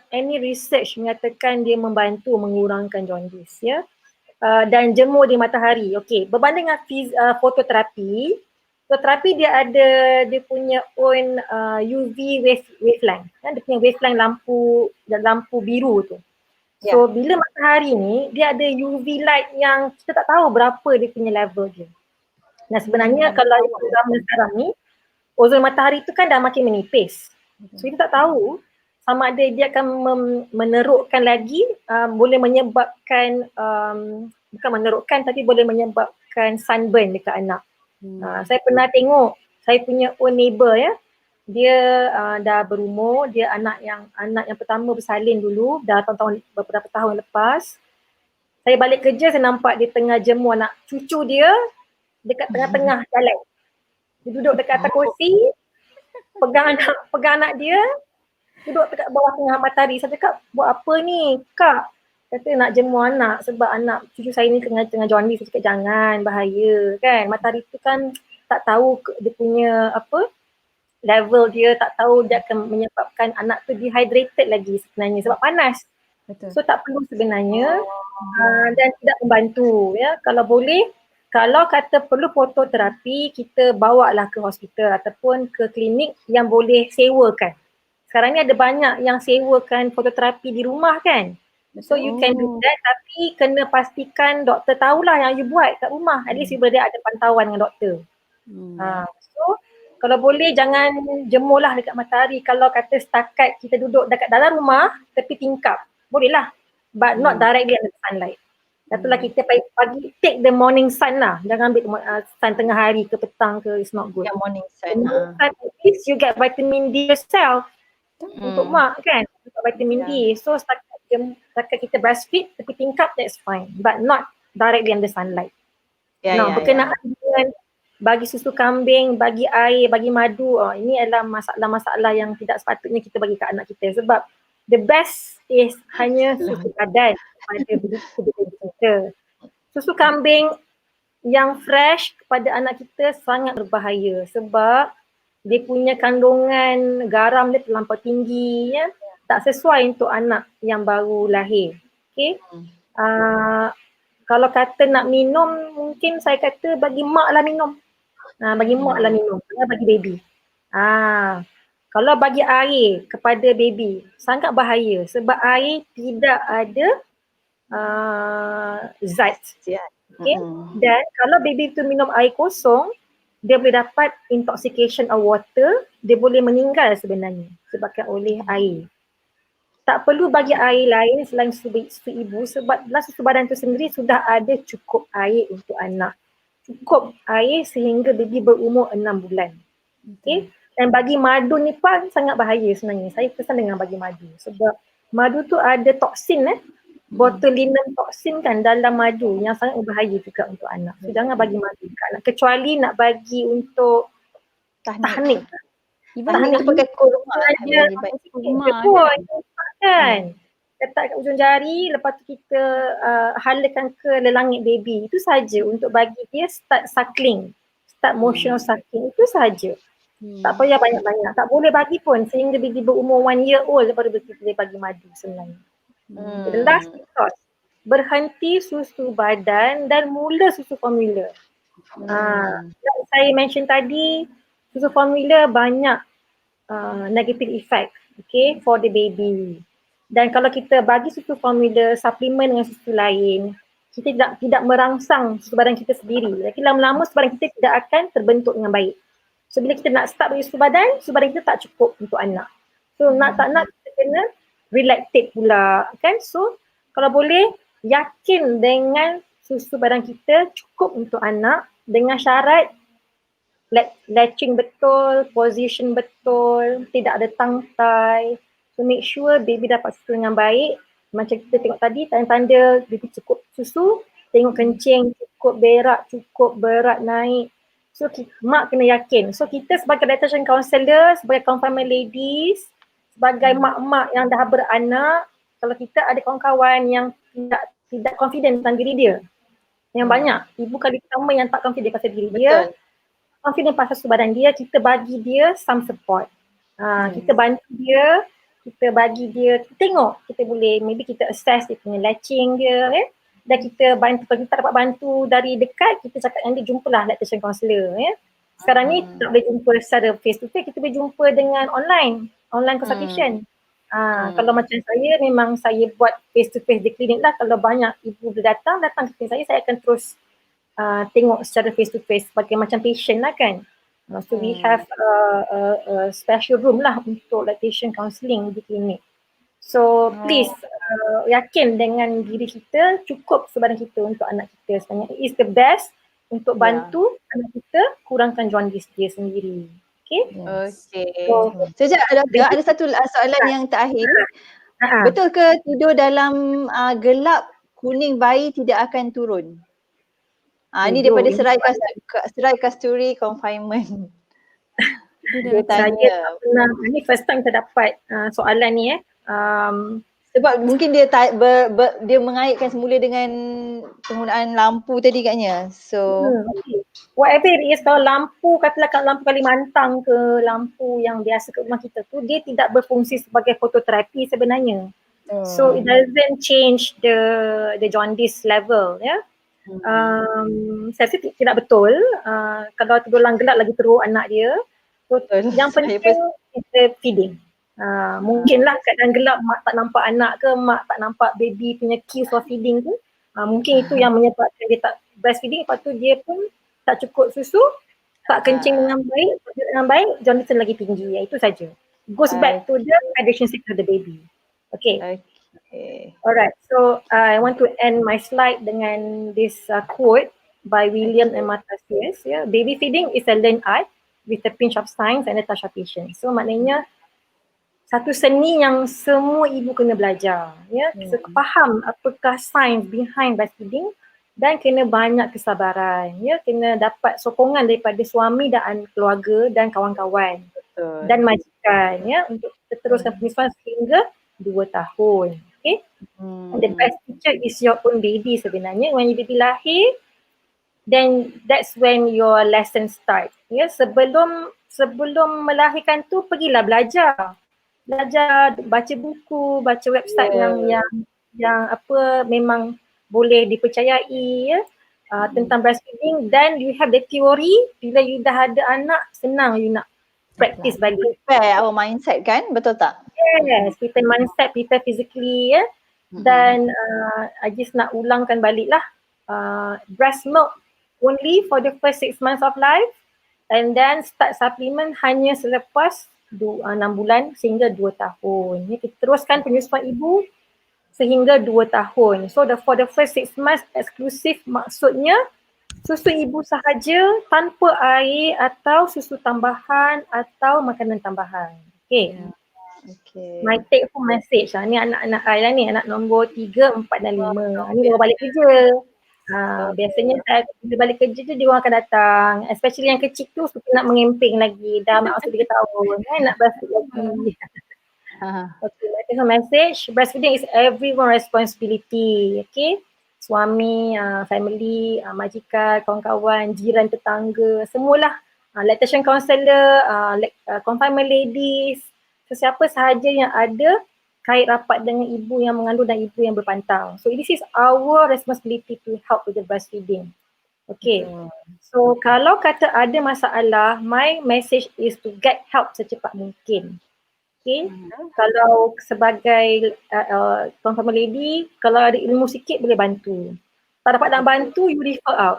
S2: any research menyatakan dia membantu mengurangkan jaundice ya. Dan jemur di matahari. Okey, berbanding dengan fototerapi, fototerapi dia ada dia punya own UV wavelength. Dia punya wavelength lampu biru tu. So bila matahari ni dia ada UV light yang kita tak tahu berapa dia punya level dia. Nah sebenarnya kalau zaman sekarang ni ozon matahari tu kan dah makin menipis. So kita tak tahu sama ada dia akan menerukkan lagi, boleh menyebabkan, bukan menerukkan tapi boleh menyebabkan sunburn dekat anak. Saya pernah tengok, saya punya own neighbour ya, dia dah berumur, dia anak yang pertama bersalin dulu, dah beberapa tahun lepas. Saya balik kerja, saya nampak dia tengah jemur anak cucu dia dekat tengah-tengah jalan. Dia duduk dekat atas kursi, pegang anak dia, duduk dekat bawah tengah matahari. Saya cakap, buat apa ni kak? Kata nak jemur anak sebab anak cucu saya ni tengah jaundice. Saya cakap jangan, bahaya kan. Matahari tu kan tak tahu dia punya level dia, tak tahu dia akan menyebabkan anak tu dehydrated lagi sebenarnya sebab panas. Betul. So tak perlu sebenarnya dan tidak membantu ya. Kalau boleh, kalau kata perlu fototerapi, kita bawa lah ke hospital ataupun ke klinik yang boleh sewakan. Sekarang ni ada banyak yang sewakan fototerapi di rumah kan. So you can do that, tapi kena pastikan doktor tahulah yang you buat kat rumah. At least you boleh ada pantauan dengan doktor. So kalau boleh jangan jemurlah dekat matahari. Kalau kata setakat kita duduk dekat dalam rumah tepi tingkap, bolehlah, but not directly under the sunlight. Itulah kita pagi take the morning sun lah. Jangan ambil sun tengah hari ke petang ke, it's not good.
S1: Yang morning sun.
S2: At least you get vitamin D yourself. Untuk mak kan, untuk vitamin D. So setakat kita breastfeed tepi tingkap, that's fine. But not directly under sunlight. Berkenaan dengan bagi susu kambing, bagi air, bagi madu, ini adalah masalah-masalah yang tidak sepatutnya kita bagi ke anak kita. Sebab the best is hanya susu padan pada budak-budak kita. Susu kambing yang fresh kepada anak kita sangat berbahaya sebab dia punya kandungan garam dia terlampau tinggi, ya. Tak sesuai untuk anak yang baru lahir. Okay. Kalau kata nak minum, mungkin saya kata bagi mak lah minum. Bagi mak lah minum, jangan bagi baby. Kalau bagi air kepada baby, sangat bahaya sebab air tidak ada zat. Okay. Dan kalau baby tu minum air kosong, dia boleh dapat intoxication of water, dia boleh meninggal sebenarnya sebabkan oleh air. Tak perlu bagi air lain selain susu ibu sebab dalam susu badan tu sendiri sudah ada cukup air untuk anak. Cukup air sehingga baby berumur 6 bulan. Okay. Dan bagi madu ni pun sangat bahaya sebenarnya. Saya pesan dengan bagi madu sebab madu tu ada toksin botulinum toksin kan dalam madu yang sangat berbahaya juga untuk anak. So jangan bagi madu ke anak kecuali nak bagi untuk tahnik.
S1: Tahnik pakai kurma
S2: kan. Letak kat ujung jari, lepas tu kita halakan ke lelangit baby. Itu saja untuk bagi dia start suckling, start motion of suckling. Itu saja. Tak payah banyak-banyak. Tak boleh bagi pun sehingga baby berumur 1 year old baru boleh bagi madu sebenarnya. The last because berhenti susu badan dan mula susu formula. Saya mention tadi, susu formula banyak negative effect, okay, for the baby. Dan kalau kita bagi susu formula suplemen dengan susu lain, kita tidak merangsang susu badan kita sendiri. Jadi lama-lama susu badan kita tidak akan terbentuk dengan baik. So bila kita nak start bagi susu badan kita tak cukup untuk anak. So nak tak nak kita kena relactate pula kan. So kalau boleh yakin dengan susu badan kita cukup untuk anak dengan syarat latching betul, position betul, tidak ada tongue tie. So make sure baby dapat susu dengan baik. Macam kita tengok tadi tanda-tanda baby cukup susu, tengok kencing, cukup berak, cukup berat naik. So mak kena yakin. So kita sebagai lactation counsellor, sebagai confinement ladies, sebagai mak-mak yang dah beranak, kalau kita ada kawan-kawan yang tidak confident tentang diri dia, yang banyak ibu kali pertama yang tak confident pasal diri dia, confident pasal susu badan dia, kita bagi dia some support. Kita bantu dia, kita bagi dia, kita tengok, kita boleh, maybe kita assess dia punya latching dia, dan kita bantu. Kalau kita dapat bantu dari dekat, kita cakap dengan dia, jumpalah lactation counsellor. Sekarang ni tak boleh jumpa secara face to face, kita boleh jumpa dengan online consultation. Kalau macam saya, memang saya buat face to face di klinik lah. Kalau banyak ibu datang ke klinik saya akan terus tengok secara face to face sebagai macam patient lah kan. So we have a special room lah untuk lactation counselling di klinik. So please yakin dengan diri kita, cukup susu badan kita untuk anak kita sebenarnya. It is the best untuk bantu anak kita kurangkan jaundice dia sendiri. Okay.
S1: So, sekejap ada satu soalan yang terakhir. Betul ke tidur dalam gelap kuning bayi tidak akan turun? Ini daripada Serai Kasturi Confinement. Dia tanya.
S2: Ini first time saya dapat soalan ni
S1: sebab mungkin dia dia mengaitkan semula dengan penggunaan lampu tadi katnya. So
S2: whatever it is, kalau lampu, katalah lampu Kalimantan ke lampu yang biasa ke rumah kita tu, dia tidak berfungsi sebagai fototerapi sebenarnya. So it doesn't change the jaundice level, ya. Saya rasa tidak betul. Kalau tidur dalam gelap lagi teruk anak dia. So yang penting is the feeding. Mungkinlah keadaan gelap, mak tak nampak anak ke, mak tak nampak baby punya cues for feeding tu. Mungkin itu yang menyebabkan dia tak breastfeeding, lepas tu dia pun tak cukup susu, tak kencing dengan baik, jaundice lagi tinggi. Itu saja. Goes back to the hydration cycle of the baby. Okay. Alright, so I want to end my slide dengan this quote by William M. Matthesius. Baby feeding is a learned art with a pinch of science and a touch of patience. So maknanya satu seni yang semua ibu kena belajar. Kita faham apakah sains behind breastfeeding dan kena banyak kesabaran. Kena dapat sokongan daripada suami dan keluarga dan kawan-kawan dan majikan untuk teruskan penyusuan sehingga 2 tahun. Okay. The best teacher is your own baby sebenarnya. When your baby lahir, then that's when your lesson start. Sebelum melahirkan tu pergilah belajar, baca buku, baca website yang apa memang boleh dipercayai tentang breastfeeding, dan you have the theory. Bila you dah ada anak, senang you nak practice balik.
S1: Prepare our mindset kan, betul tak?
S2: Yes, prepare mindset, prepare physically dan I just nak ulangkan balik lah, breast milk only for the first 6 months of life, and then start supplement hanya selepas 6 bulan sehingga 2 tahun. Kita teruskan penyusuan ibu sehingga 2 tahun. So for the first 6 months eksklusif, maksudnya susu ibu sahaja tanpa air atau susu tambahan atau makanan tambahan. Okay. My take home message ni anak-anak I lah ni, anak nombor 3, 4 dan 5. Ni baru balik kerja. Biasanya saya bila balik kerja tu dia orang akan datang, especially yang kecil tu suka nak mengemping lagi, dah masuk 3 tahun kan, nak breastfeed lagi. Okay, my take home message, breastfeeding is everyone's responsibility. Okay, suami, family, majikan, kawan-kawan, jiran, tetangga, semualah, lactation counselor, confinement ladies, sesiapa sahaja yang ada kait rapat dengan ibu yang mengandung dan ibu yang berpantang. So this is our responsibility to help with the breastfeeding. Okay, so kalau kata ada masalah, my message is to get help secepat mungkin. Okay, kalau sebagai confinement lady, kalau ada ilmu sikit boleh bantu. Tak dapat nak bantu, you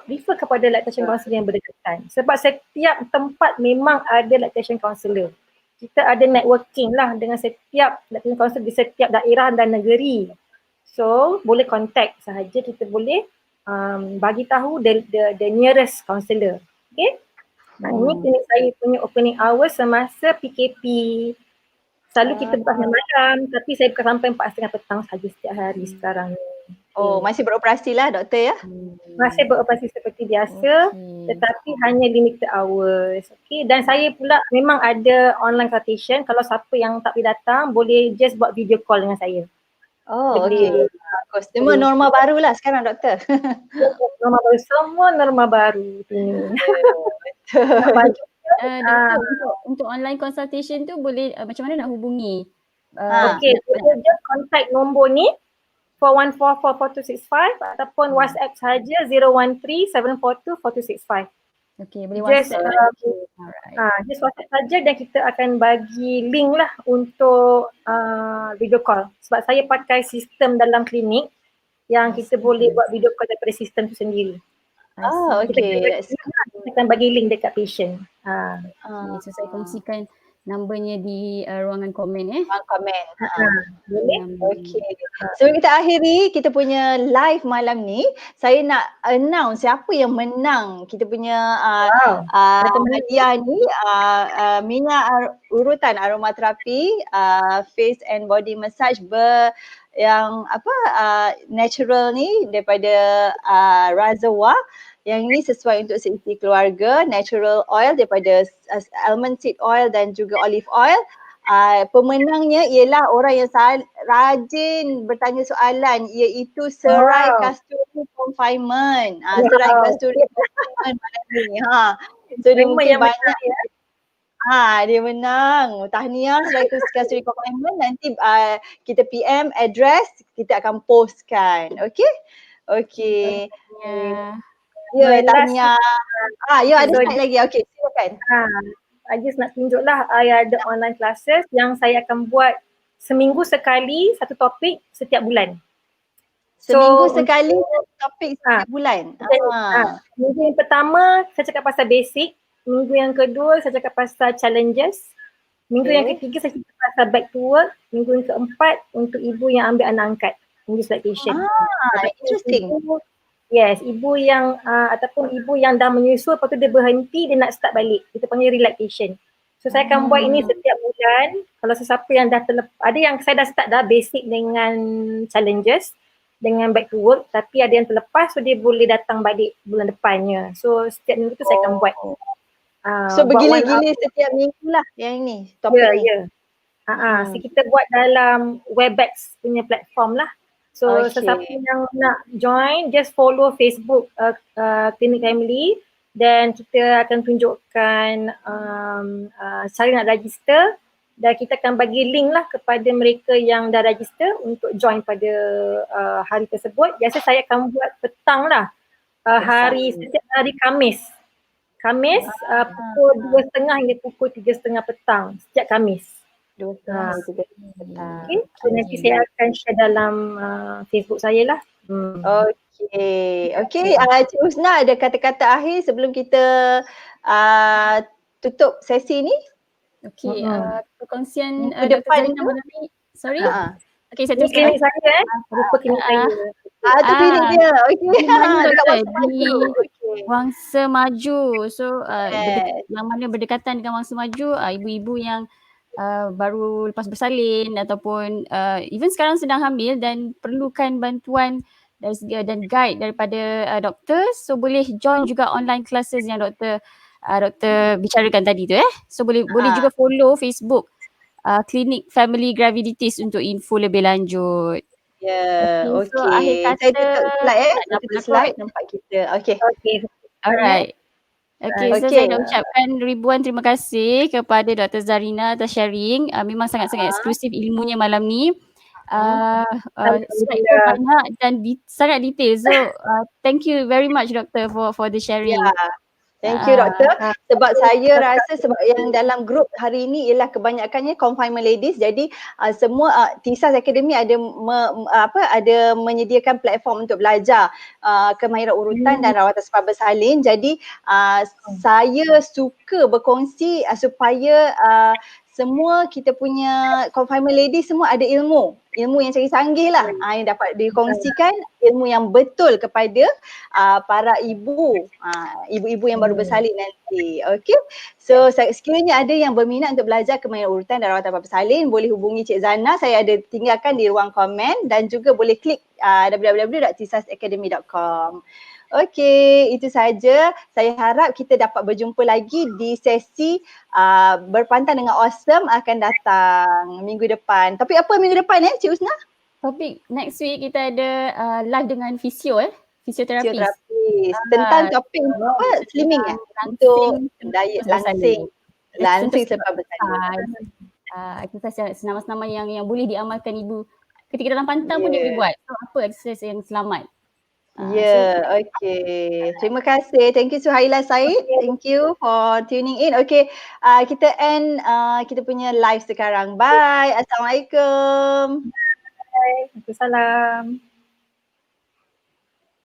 S2: refer kepada lactation counselor yang berdekatan. Sebab setiap tempat memang ada lactation counselor. Kita ada networking lah dengan setiap lactation counselor di setiap daerah dan negeri. So boleh contact sahaja, kita boleh bagi tahu the nearest counselor. Okay. Ini klinik saya punya opening hours semasa PKP. Selalu kita buka malam, tapi saya buka sampai 4:30 petang saja setiap hari sekarang ni.
S1: Masih beroperasi lah doktor ya?
S2: Masih beroperasi seperti biasa, tetapi hanya limited hours. Okay, dan saya pula memang ada online consultation. Kalau siapa yang tak boleh datang, boleh just buat video call dengan saya.
S1: Okay. Semua norma baru lah sekarang doktor.
S2: Norma baru, semua norma baru.
S3: Doktor, untuk online consultation tu boleh macam mana nak hubungi?
S2: Okay, boleh just contact nombor ni 41444265 ataupun WhatsApp saja 013-742-4265.
S3: Okay, boleh WhatsApp.
S2: Just WhatsApp saja dan kita akan bagi link lah untuk video call. Sebab saya pakai sistem dalam klinik yang kita boleh buat video call daripada sistem tu sendiri.
S1: Okay.
S2: Kita akan bagi link dekat patient.
S3: So saya kongsikan numbernya di ruangan komen
S1: Komen.
S2: Boleh?
S1: Okay. Sebelum kita akhiri kita punya live malam ni, saya nak announce siapa yang menang kita punya hadiah ni, minyak urutan aromaterapi, face and body massage yang natural ni daripada Razawa. Yang ini sesuai untuk seisi keluarga, natural oil daripada almond seed oil dan juga olive oil. Pemenangnya ialah orang yang rajin bertanya soalan, iaitu Serai Kasturi Confinement. Serai Kasturi Confinement malam ni. So dia mungkin banyak dia menang. Tahniah Serai Kasturi Confinement. Nanti kita PM address, kita akan postkan. Okay. Ya, tahniah. Ya, ada slide lagi. Okay, silakan.
S2: I just nak tunjuklah I ada online classes yang saya akan buat seminggu sekali satu topik setiap bulan.
S1: Seminggu
S2: So,
S1: sekali topik
S2: Ah,
S1: setiap bulan.
S2: minggu yang pertama saya cakap pasal basic, minggu yang kedua saya cakap pasal challenges, minggu yang ketiga saya cakap pasal back to work, minggu yang keempat untuk ibu yang ambil anak angkat, English lactation.
S1: Interesting.
S2: Ibu yang ataupun ibu yang dah menyusul lepas tu dia berhenti, dia nak start balik. Kita panggil relactation. So saya akan buat ini setiap bulan. Kalau sesiapa yang dah ada yang saya dah start dah basic dengan challenges, dengan back to work, tapi ada yang terlepas so dia boleh datang balik bulan depannya. So setiap minggu tu saya akan buat.
S1: So bergila-gila setiap minggu lah yang ni, topik ni.
S2: So kita buat dalam Webex punya platform lah. So sesiapa yang nak join, just follow Facebook Clinic Family dan kita akan tunjukkan cara nak register dan kita akan bagi link lah kepada mereka yang dah register untuk join pada hari tersebut. Biasa saya akan buat petang lah, setiap hari Khamis. Pukul 2.30 hingga pukul 3.30 petang setiap Khamis. Okay. So nanti saya akan share dalam Facebook saya lah.
S1: Okay. Cik Husna ada kata-kata akhir sebelum kita tutup sesi ni?
S3: Okay, perkongsian
S1: Minggu depan
S3: Dr. Zarina malam ni. Sorry? Okay, saya
S2: Ini
S3: teruskan.
S2: klinik saya rupa klinik saya.
S1: Tu klinik dia. Okay.
S3: Wangsa Maju. So yang mana berdekatan dengan Wangsa Maju, ibu-ibu yang baru lepas bersalin ataupun even sekarang sedang hamil dan perlukan bantuan dan guide daripada doktor, so boleh join juga online classes yang doktor bicarakan tadi tu So boleh juga follow Facebook Clinic Family Gravidities untuk info lebih lanjut.
S1: Okay.
S3: So akhir kata
S1: Saya tutup slide tutup slide nampak kita. Okay.
S3: Alright. Okay, so saya nak ucapkan ribuan terima kasih kepada Dr. Zarina atas sharing. Memang sangat-sangat eksklusif ilmunya malam ni. Slide pun banyak dan sangat detail. So thank you very much Doktor for the sharing.
S1: Thank you doktor. Sebab saya rasa sebab yang dalam grup hari ini ialah kebanyakannya confinement ladies, jadi semua TISAS Academy ada menyediakan platform untuk belajar kemahiran urutan dan rawatan sebab bersalin. Jadi saya suka berkongsi supaya semua kita punya confinement ladies semua ada ilmu yang canggih-canggih lah yang dapat dikongsikan, ilmu yang betul kepada para ibu yang baru bersalin nanti. Okay, so sekiranya ada yang berminat untuk belajar kemahiran urutan dan rawatan bersalin, boleh hubungi Cik Zana, saya ada tinggalkan di ruang komen dan juga boleh klik www.tisasacademy.com. Okey, itu saja. Saya harap kita dapat berjumpa lagi di sesi berpantang dengan awesome akan datang minggu depan. Tapi apa minggu depan Cik Husna?
S3: Topik next week kita ada live dengan fisioterapis.
S1: Tentang topik apa? Slimming untuk diet langsing selepas bersalin.
S3: Exercise senama-senama yang boleh diamalkan ibu ketika dalam pantang pun dia boleh buat. So apa exercise yang selamat?
S1: Okay. Terima kasih. Thank you Suhaila Said. Thank you for tuning in. Okay, kita end kita punya live sekarang. Bye. Assalamualaikum.
S2: Waalaikumsalam.